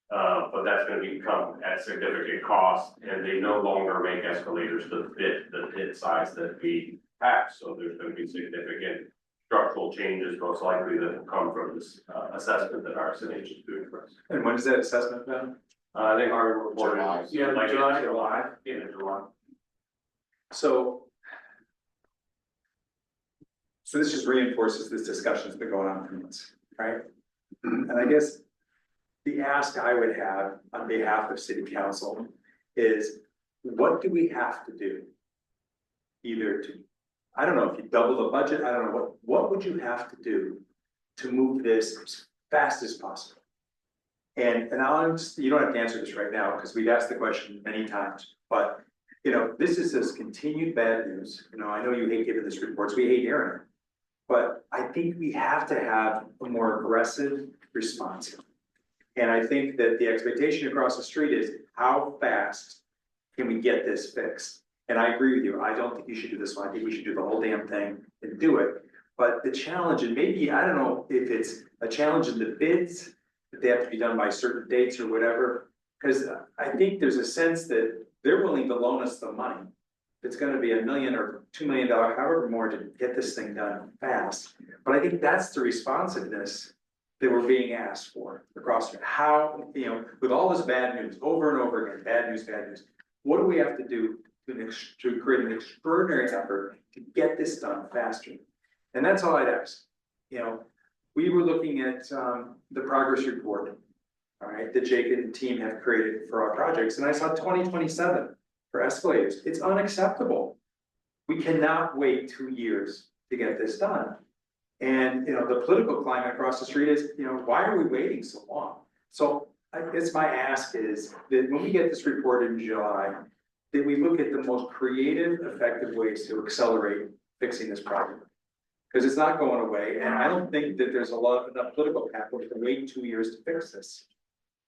But that's gonna become at significant cost, and they no longer make escalators to fit the pit size that we have. So there's gonna be significant structural changes, most likely that will come from this assessment that RSNH is doing for us. And when is that assessment done? They are reported. July. Yeah, like July. July, yeah, July. So this just reinforces this discussion that's been going on for months, right? And I guess the ask I would have on behalf of city council is, what do we have to do? Either to, I don't know if you double the budget, I don't know, what would you have to do to move this as fast as possible? And I'll just, you don't have to answer this right now, because we've asked the question many times, but you know, this is this continued bad news. You know, I know you hate giving this reports, we hate hearing it. But I think we have to have a more aggressive response. And I think that the expectation across the street is, how fast can we get this fixed? And I agree with you, I don't think you should do this one, I think we should do the whole damn thing and do it. But the challenge, and maybe, I don't know if it's a challenge in the bids, that they have to be done by certain dates or whatever. Because I think there's a sense that they're willing to loan us the money. It's gonna be $1 million or $2 million, however more, to get this thing done fast. But I think that's the responsiveness that we're being asked for across, how, you know, with all this bad news, over and over again, bad news, what do we have to do to create an extraordinary effort to get this done faster? And that's all I'd ask. You know, we were looking at the progress report, all right, that Jake and the team have created for our projects, and I saw 2027 for escalators. It's unacceptable. We cannot wait 2 years to get this done. And, you know, the political climate across the street is, you know, why are we waiting so long? So I guess my ask is that when we get this report in July, that we look at the most creative, effective ways to accelerate fixing this problem. Because it's not going away, and I don't think that there's enough political capital to wait 2 years to fix this.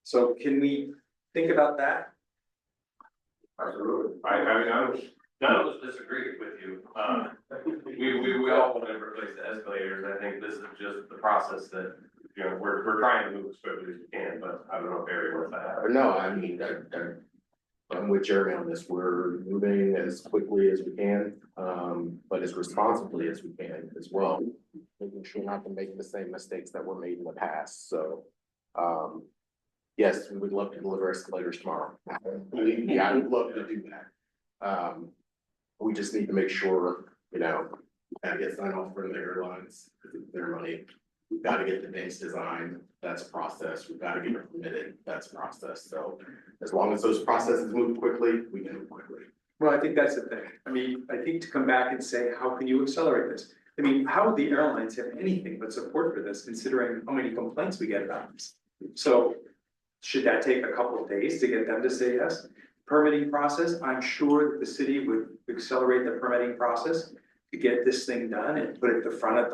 So can we think about that? Absolutely. I none of us disagree with you. We all want to replace the escalators. I think this is just the process that, you know, we're trying to move as quickly as we can, but I don't know if Barry wants that. No, I mean, I'm with Jeremy on this. We're moving as quickly as we can, but as responsibly as we can as well. Making sure not to make the same mistakes that were made in the past, so. Yes, we would love to deliver escalators tomorrow. Yeah, I would love to do that. We just need to make sure, you know, that gets signed off from the airlines, their money. We've got to get the things designed, that's a process. We've got to get it permitted, that's a process. So as long as those processes move quickly, we can move quickly. Well, I think that's the thing. I mean, I think to come back and say, how can you accelerate this? I mean, how would the airlines have anything but support for this, considering how many complaints we get about this? So should that take a couple of days to get them to say yes? Permitting process, I'm sure that the city would accelerate the permitting process to get this thing done and put it at the front of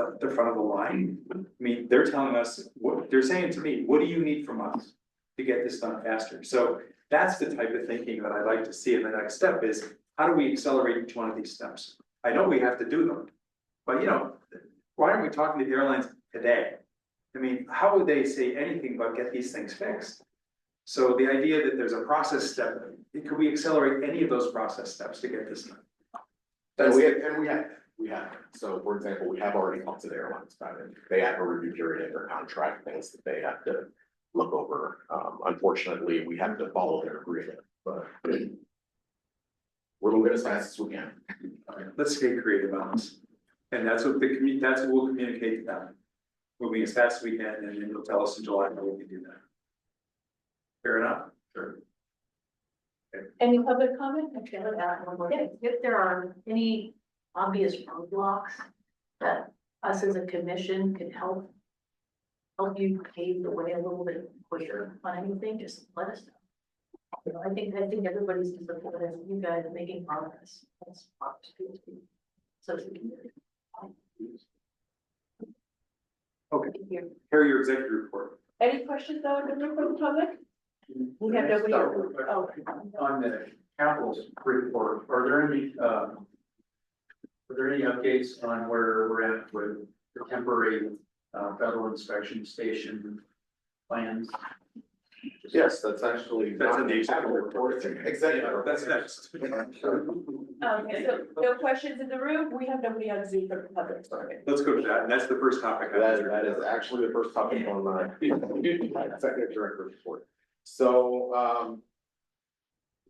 the line. I mean, they're telling us, what they're saying to me, what do you need from us to get this done faster? So that's the type of thinking that I'd like to see. And the next step is, how do we accelerate each one of these steps? I know we have to do them, but you know, why aren't we talking to the airlines today? I mean, how would they say anything but get these things fixed? So the idea that there's a process step, could we accelerate any of those process steps to get this done? And we have. So for example, we have already talked to the airlines about it. They have a review period in their contract, things that they have to look over. Unfortunately, we have to follow their agreement, but we're moving as fast as we can. Let's get creative on this. And that's what that's what we'll communicate to them. Moving as fast as we can, and then they'll tell us in July how we can do that. Fair enough? Sure. Any public comment? Okay, let me add one more thing. If there are any obvious roadblocks that us as a commission can help you pave the way a little bit quicker on anything, just let us know. You know, I think everybody's disappointed in you guys are making progress. That's PSP. So Okay. Here your executive report. Any questions though from the public? We have nobody. Oh. On the capital report, are there any updates on where we're at with the temporary federal inspection station plans? Yes, that's actually. That's in the executive report. Executive. That's next. Okay, so no questions in the room? We have nobody on Zoom for the public, sorry. Let's go to that, and that's the first topic. That is actually the first topic on my executive director report. So,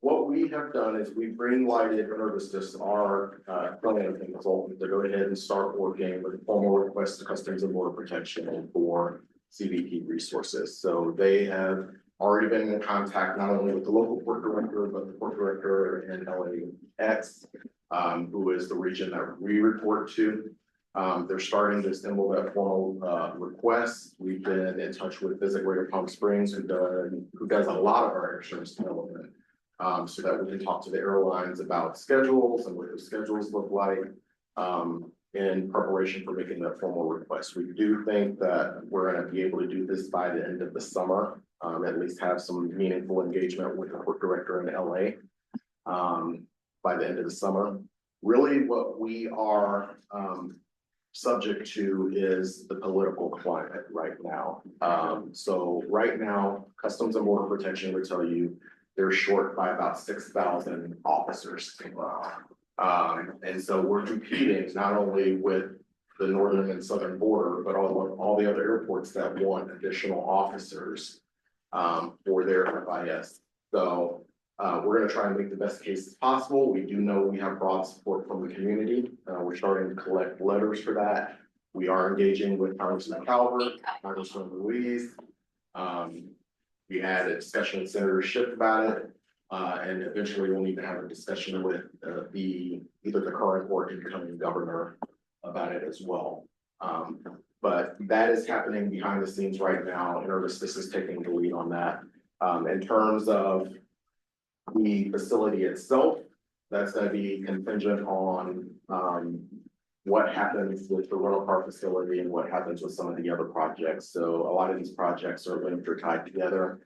what we have done is we green-lighted Enervistas, our plan consultant, to go ahead and start working with a formal request to Customs and Border Protection for CBP resources. So they have already been in contact not only with the local port director, but the port director in LAX, who is the region that we report to. They're starting to assemble that formal request. We've been in touch with Visit Greater Palm Springs, who does a lot of our insurance development. So that we can talk to the airlines about schedules and what those schedules look like in preparation for making that formal request. We do think that we're going to be able to do this by the end of the summer, at least have some meaningful engagement with the port director in LA by the end of the summer. Really what we are subject to is the political climate right now. So right now, Customs and Border Protection would tell you they're short by about 6,000 officers. And so we're competing not only with the northern and southern border, but all the other airports that want additional officers for their FIS. So we're going to try and make the best cases possible. We do know we have broad support from the community. We're starting to collect letters for that. We are engaging with Congressman Calvert, Congressman Ruiz. We had a discussion with Senator Schiff about it, and eventually we'll need to have a discussion with either the current or incoming governor about it as well. But that is happening behind the scenes right now. Enervistas is taking the lead on that. In terms of the facility itself, that's going to be contingent on what happens with the rental car facility and what happens with some of the other projects. So a lot of these projects are linked or tied together.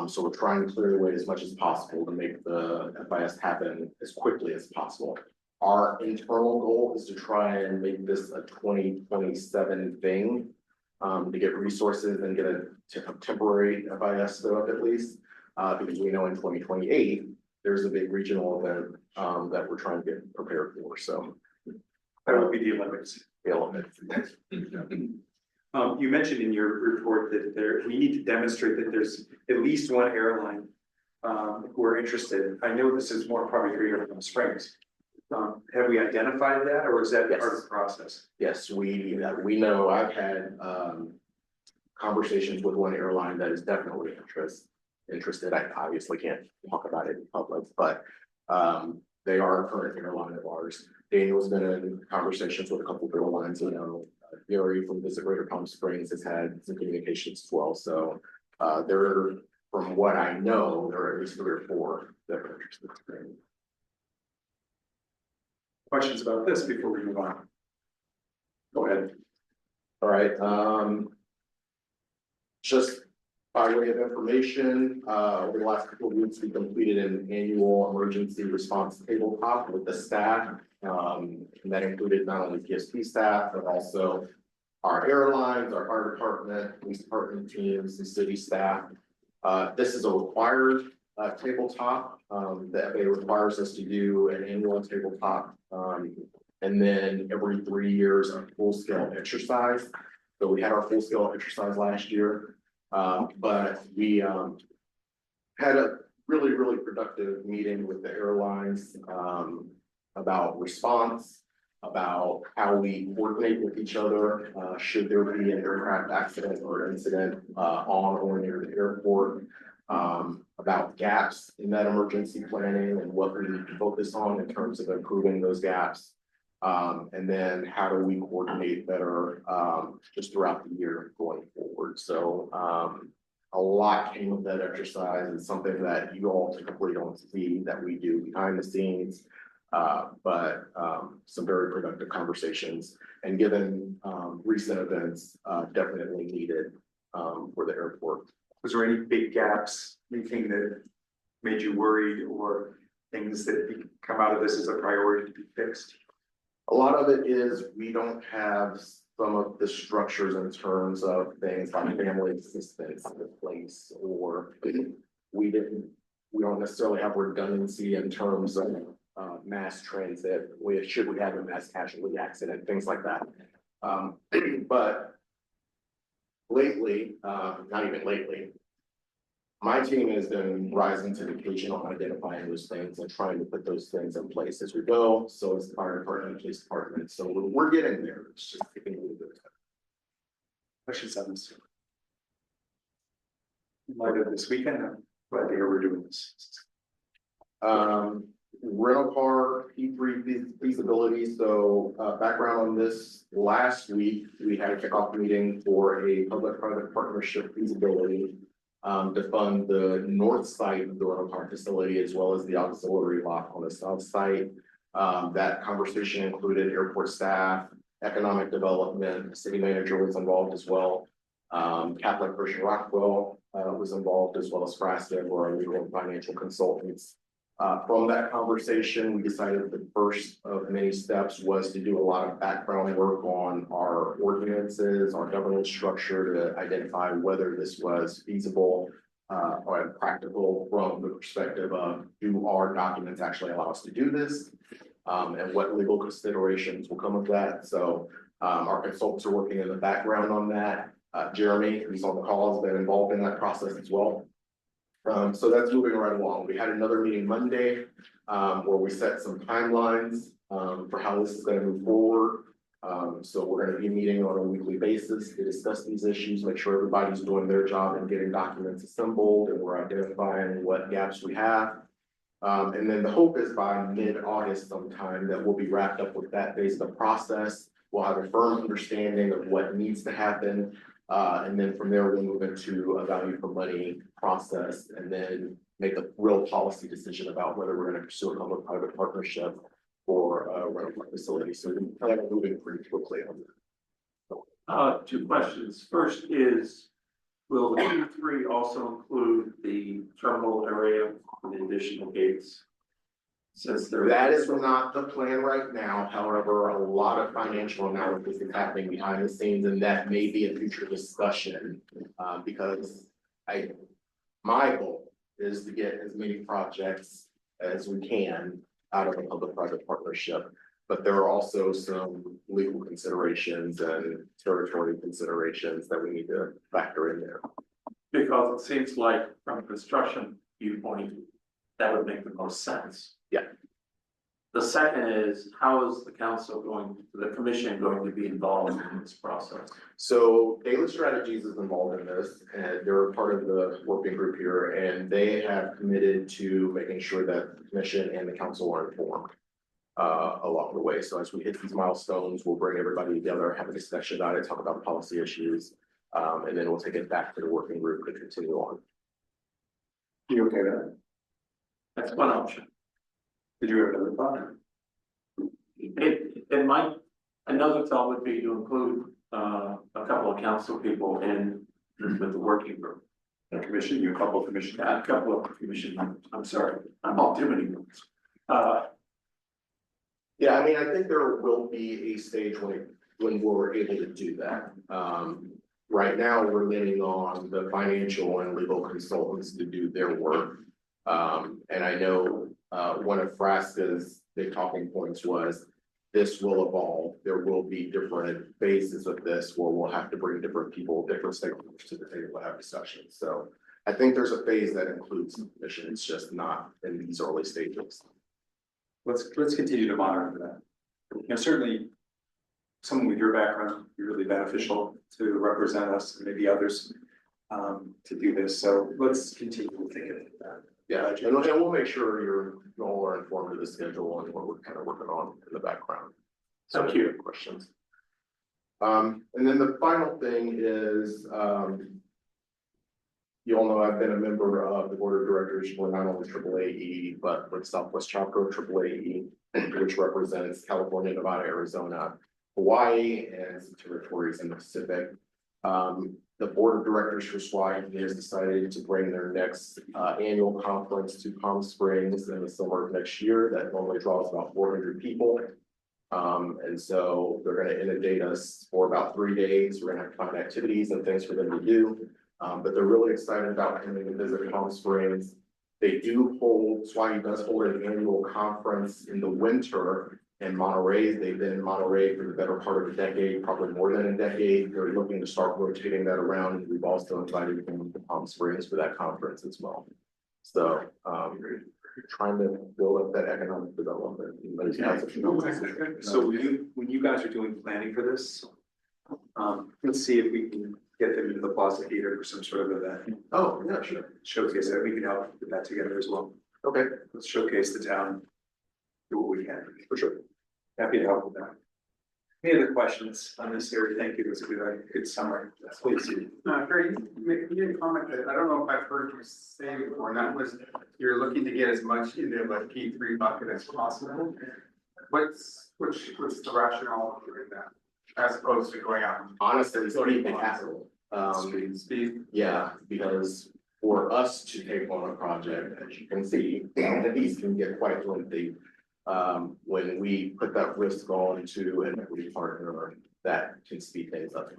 So we're trying to clear the way as much as possible to make the FIS happen as quickly as possible. Our internal goal is to try and make this a 2027 thing, to get resources and get a temporary FIS set up at least, because we know in 2028, there's a big regional event that we're trying to get prepared for. So that would be the Olympics. The Olympics. You mentioned in your report that we need to demonstrate that there's at least one airline who are interested. I know this is more probably Greater Palm Springs. Have we identified that, or is that part of the process? Yes, we know. I've had conversations with one airline that is definitely interested. I obviously can't talk about it in public, but they are a current airline of ours. Daniel's been in conversations with a couple of airlines. You know, Gary from Visit Greater Palm Springs has had some communications as well. So there, from what I know, there are at least 3 or 4 that are interested. Questions about this before we move on? Go ahead. All right. Just by way of information, over the last couple of weeks, we completed an annual emergency response tabletop with the staff. And that included not only PSP staff, but also our airlines, our fire department, police department teams, and city staff. This is a required tabletop. The FAA requires us to do an annual tabletop. And then every 3 years, a full-scale exercise. So we had our full-scale exercise last year. But we had a really, really productive meeting with the airlines about response, about how we coordinate with each other, should there be an aircraft accident or incident on or near the airport, about gaps in that emergency planning and what we need to focus on in terms of improving those gaps. And then how do we coordinate better just throughout the year going forward. So a lot came of that exercise, and something that you all typically don't see that we do behind the scenes. But some very productive conversations, and given recent events, definitely needed for the airport. Was there any big gaps, anything that made you worried, or things that come out of this as a priority to be fixed? A lot of it is we don't have some of the structures in terms of things like family assistance in place, or we don't necessarily have redundancy in terms of mass transit. We have a mass casualty accident, things like that. But lately, not even lately, my team has been rising to the occasion on identifying those things and trying to put those things in place as we go. So is the fire department, police department. So we're getting there. It's just taking a little bit of time. Question 7. In light of this weekend, I'm glad to hear we're doing this. Rental car P3 feasibility. So background on this, last week, we had a kickoff meeting for a public-private partnership feasibility to fund the north side of the rental car facility as well as the auxiliary lot on the south side. That conversation included airport staff, economic development, the city manager was involved as well. Catholic Christian Rockwell was involved as well as Frasca, who are legal and financial consultants. From that conversation, we decided the first of many steps was to do a lot of background work on our ordinances, our governance structure to identify whether this was feasible or practical from the perspective of do our documents actually allow us to do this, and what legal considerations will come of that. So our consultants are working in the background on that. Jeremy, who's on the call, has been involved in that process as well. So that's moving right along. We had another meeting Monday where we set some timelines for how this is going to move forward. So we're going to be meeting on a weekly basis to discuss these issues, make sure everybody's doing their job and getting documents assembled, and we're identifying what gaps we have. And then the hope is by mid-August sometime that we'll be wrapped up with that phase of the process. We'll have a firm understanding of what needs to happen. And then from there, we'll move into a value for money process and then make a real policy decision about whether we're going to pursue a public-private partnership for a rental car facility. So we're kind of moving pretty quickly on that. 2 questions. First is, will the Q3 also include the terminal area and the additional gates? Since that is not the plan right now. However, a lot of financial analysis is happening behind the scenes, and that may be a future discussion because my goal is to get as many projects as we can out of a public-private partnership. But there are also some legal considerations and territory considerations that we need to factor in there. Because it seems like from a construction viewpoint, that would make the most sense. Yeah. The second is, how is the commission going to be involved in this process? So Daily Strategies is involved in this, and they're part of the working group here, and they have committed to making sure that the commission and the council are informed along the way. So as we hit these milestones, we'll bring everybody together, have a discussion about it, talk about policy issues, and then we'll take it back to the working group to continue on. You okay with that? That's one option. Did you have another thought? It might, another thought would be to include a couple of council people in with the working group. A commission, you a couple of commission? A couple of commission members. I'm sorry, I'm all too many members. Yeah, I mean, I think there will be a stage when we're able to do that. Right now, we're leaning on the financial and legal consultants to do their work. And I know one of Frasca's big talking points was this will evolve. There will be different phases of this where we'll have to bring different people, different stakeholders to the table to have discussions. So I think there's a phase that includes the commission. It's just not in these early stages. Let's continue to monitor that. You know, certainly someone with your background would be really beneficial to represent us and maybe others to do this. So let's continue to think of that. Yeah, and we'll make sure you all are informed of the schedule and what we're kind of working on in the background. So Thank you. Questions. And then the final thing is, you all know I've been a member of the board of directors for not only AAAE, but with Southwest Chapter of AAAE, which represents California, Nevada, Arizona, Hawaii, and some territories in the Pacific. The board of directors for SWAG has decided to bring their next annual conference to Palm Springs in the summer of next year. That normally draws about 400 people. And so they're gonna inundate us for about 3 days. We're gonna have to find activities and things for them to do. But they're really excited about coming to visit Palm Springs. They do hold, Swahili does hold an annual conference in the winter in Monterey. They've been in Monterey for the better part of a decade, probably more than a decade. They're looking to start rotating that around. We've also invited them to Palm Springs for that conference as well. So, trying to build up that economic development. in those kinds of things. So when you guys are doing planning for this, let's see if we can get them into the Plaza Theater for some sort of event. Oh, yeah, sure. Showcase that, we can help put that together as well. Okay. Let's showcase the town. Do what we can. For sure. Happy to help with that. Any other questions on this area? Thank you, it was a good summary. Please. Barry, you made a comment that I don't know if I've heard you say before, and that was you're looking to get as much into a P3 bucket as possible. What's the rationale for doing that? As opposed to going out? Honestly, it's speed and capital. Speed. Yeah, because for us to take on a project, as you can see, these can get quite lengthy. When we put that risk on to an equity partner, that can speed things up.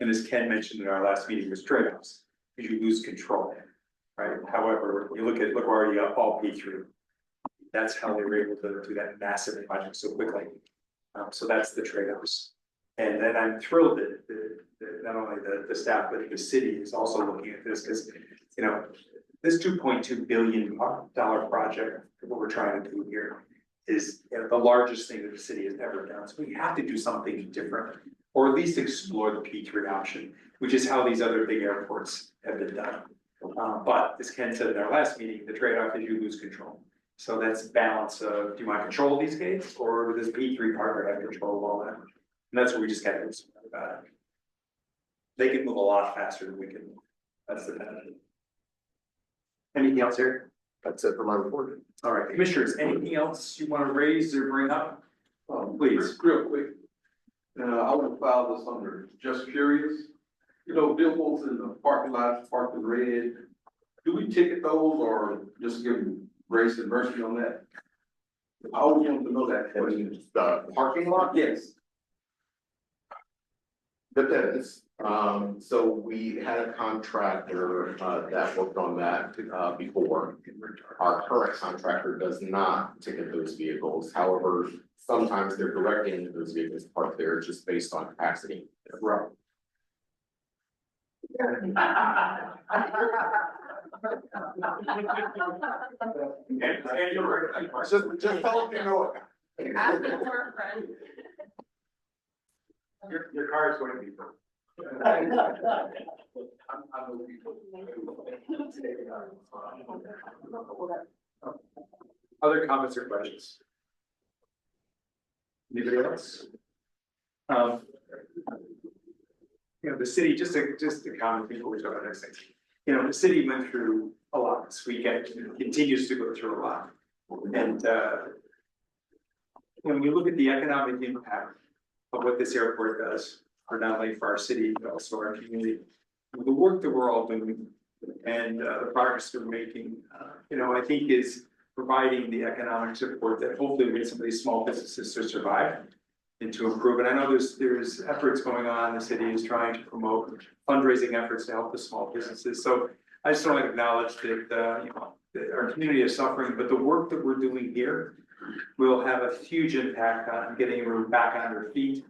And as Ken mentioned in our last meeting, there's trade-offs, because you lose control, right? However, you look already all P3. That's how they were able to do that massive project so quickly. So that's the trade-offs. And then I'm thrilled that not only the staff, but the city is also looking at this, because, you know, this $2.2 billion project, what we're trying to do here, is, you know, the largest thing that the city has ever done. So we have to do something different, or at least explore the P3 option, which is how these other big airports have been done. But as Ken said in our last meeting, the trade-off is you lose control. So that's balance of, do you want control of these gates, or does P3 partner have control of all that? And that's what we just gotta do something about it. They can move a lot faster than we can. That's the benefit. Anything else here? That's it for my report. All right, commissioners, anything else you want to raise or bring up? Please. Real quick. I want to file this under just curious. You know, billboards in the parking lots, parked in red. Do we ticket those or just give them grace and mercy on that? I always want to know that. The parking lot? Yes. Depends. So we had a contractor that worked on that before. Our current contractor does not ticket those vehicles. However, sometimes they're directing those vehicles parked there just based on capacity. Right. Just tell them you know it. Your car is going to be broken. Other comments or questions? Anybody else? You know, the city, just a comment before we talk about next thing. You know, the city went through a lot this weekend, continues to go through a lot. And when you look at the economic impact of what this airport does, for not only for our city, but also our community, the work that we're all doing and the progress we're making, you know, I think is providing the economic support that hopefully will get some of these small businesses to survive and to improve. And I know there's efforts going on. The city is trying to promote fundraising efforts to help the small businesses. So I just want to acknowledge that, you know, that our community is suffering, but the work that we're doing here will have a huge impact on getting everyone back on their feet.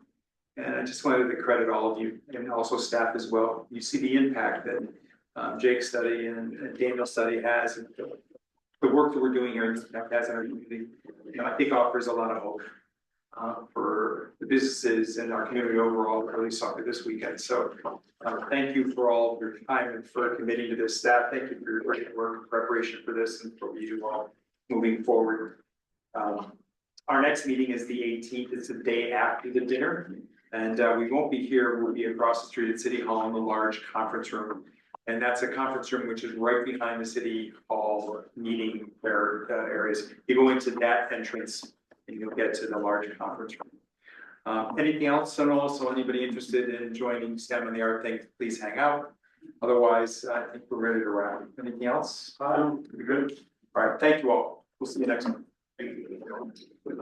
And I just wanted to credit all of you and also staff as well. You see the impact that Jake's study and Daniel's study has, and the work that we're doing here has in our community, you know, I think offers a lot of hope for the businesses and our community overall that really suffered this weekend. So thank you for all of your time and for committing to this. Staff, thank you for your great work in preparation for this and for you all moving forward. Our next meeting is the 18th. It's the day after the dinner. And we won't be here. We'll be across the street at City Hall in the large conference room. And that's a conference room which is right behind the City Hall meeting areas. You go into that entrance and you'll get to the large conference room. Anything else? And also anybody interested in joining STEM and the art thing, please hang out. Otherwise, I think we're ready to wrap. Anything else? We're good. All right. Thank you all. We'll see you next month.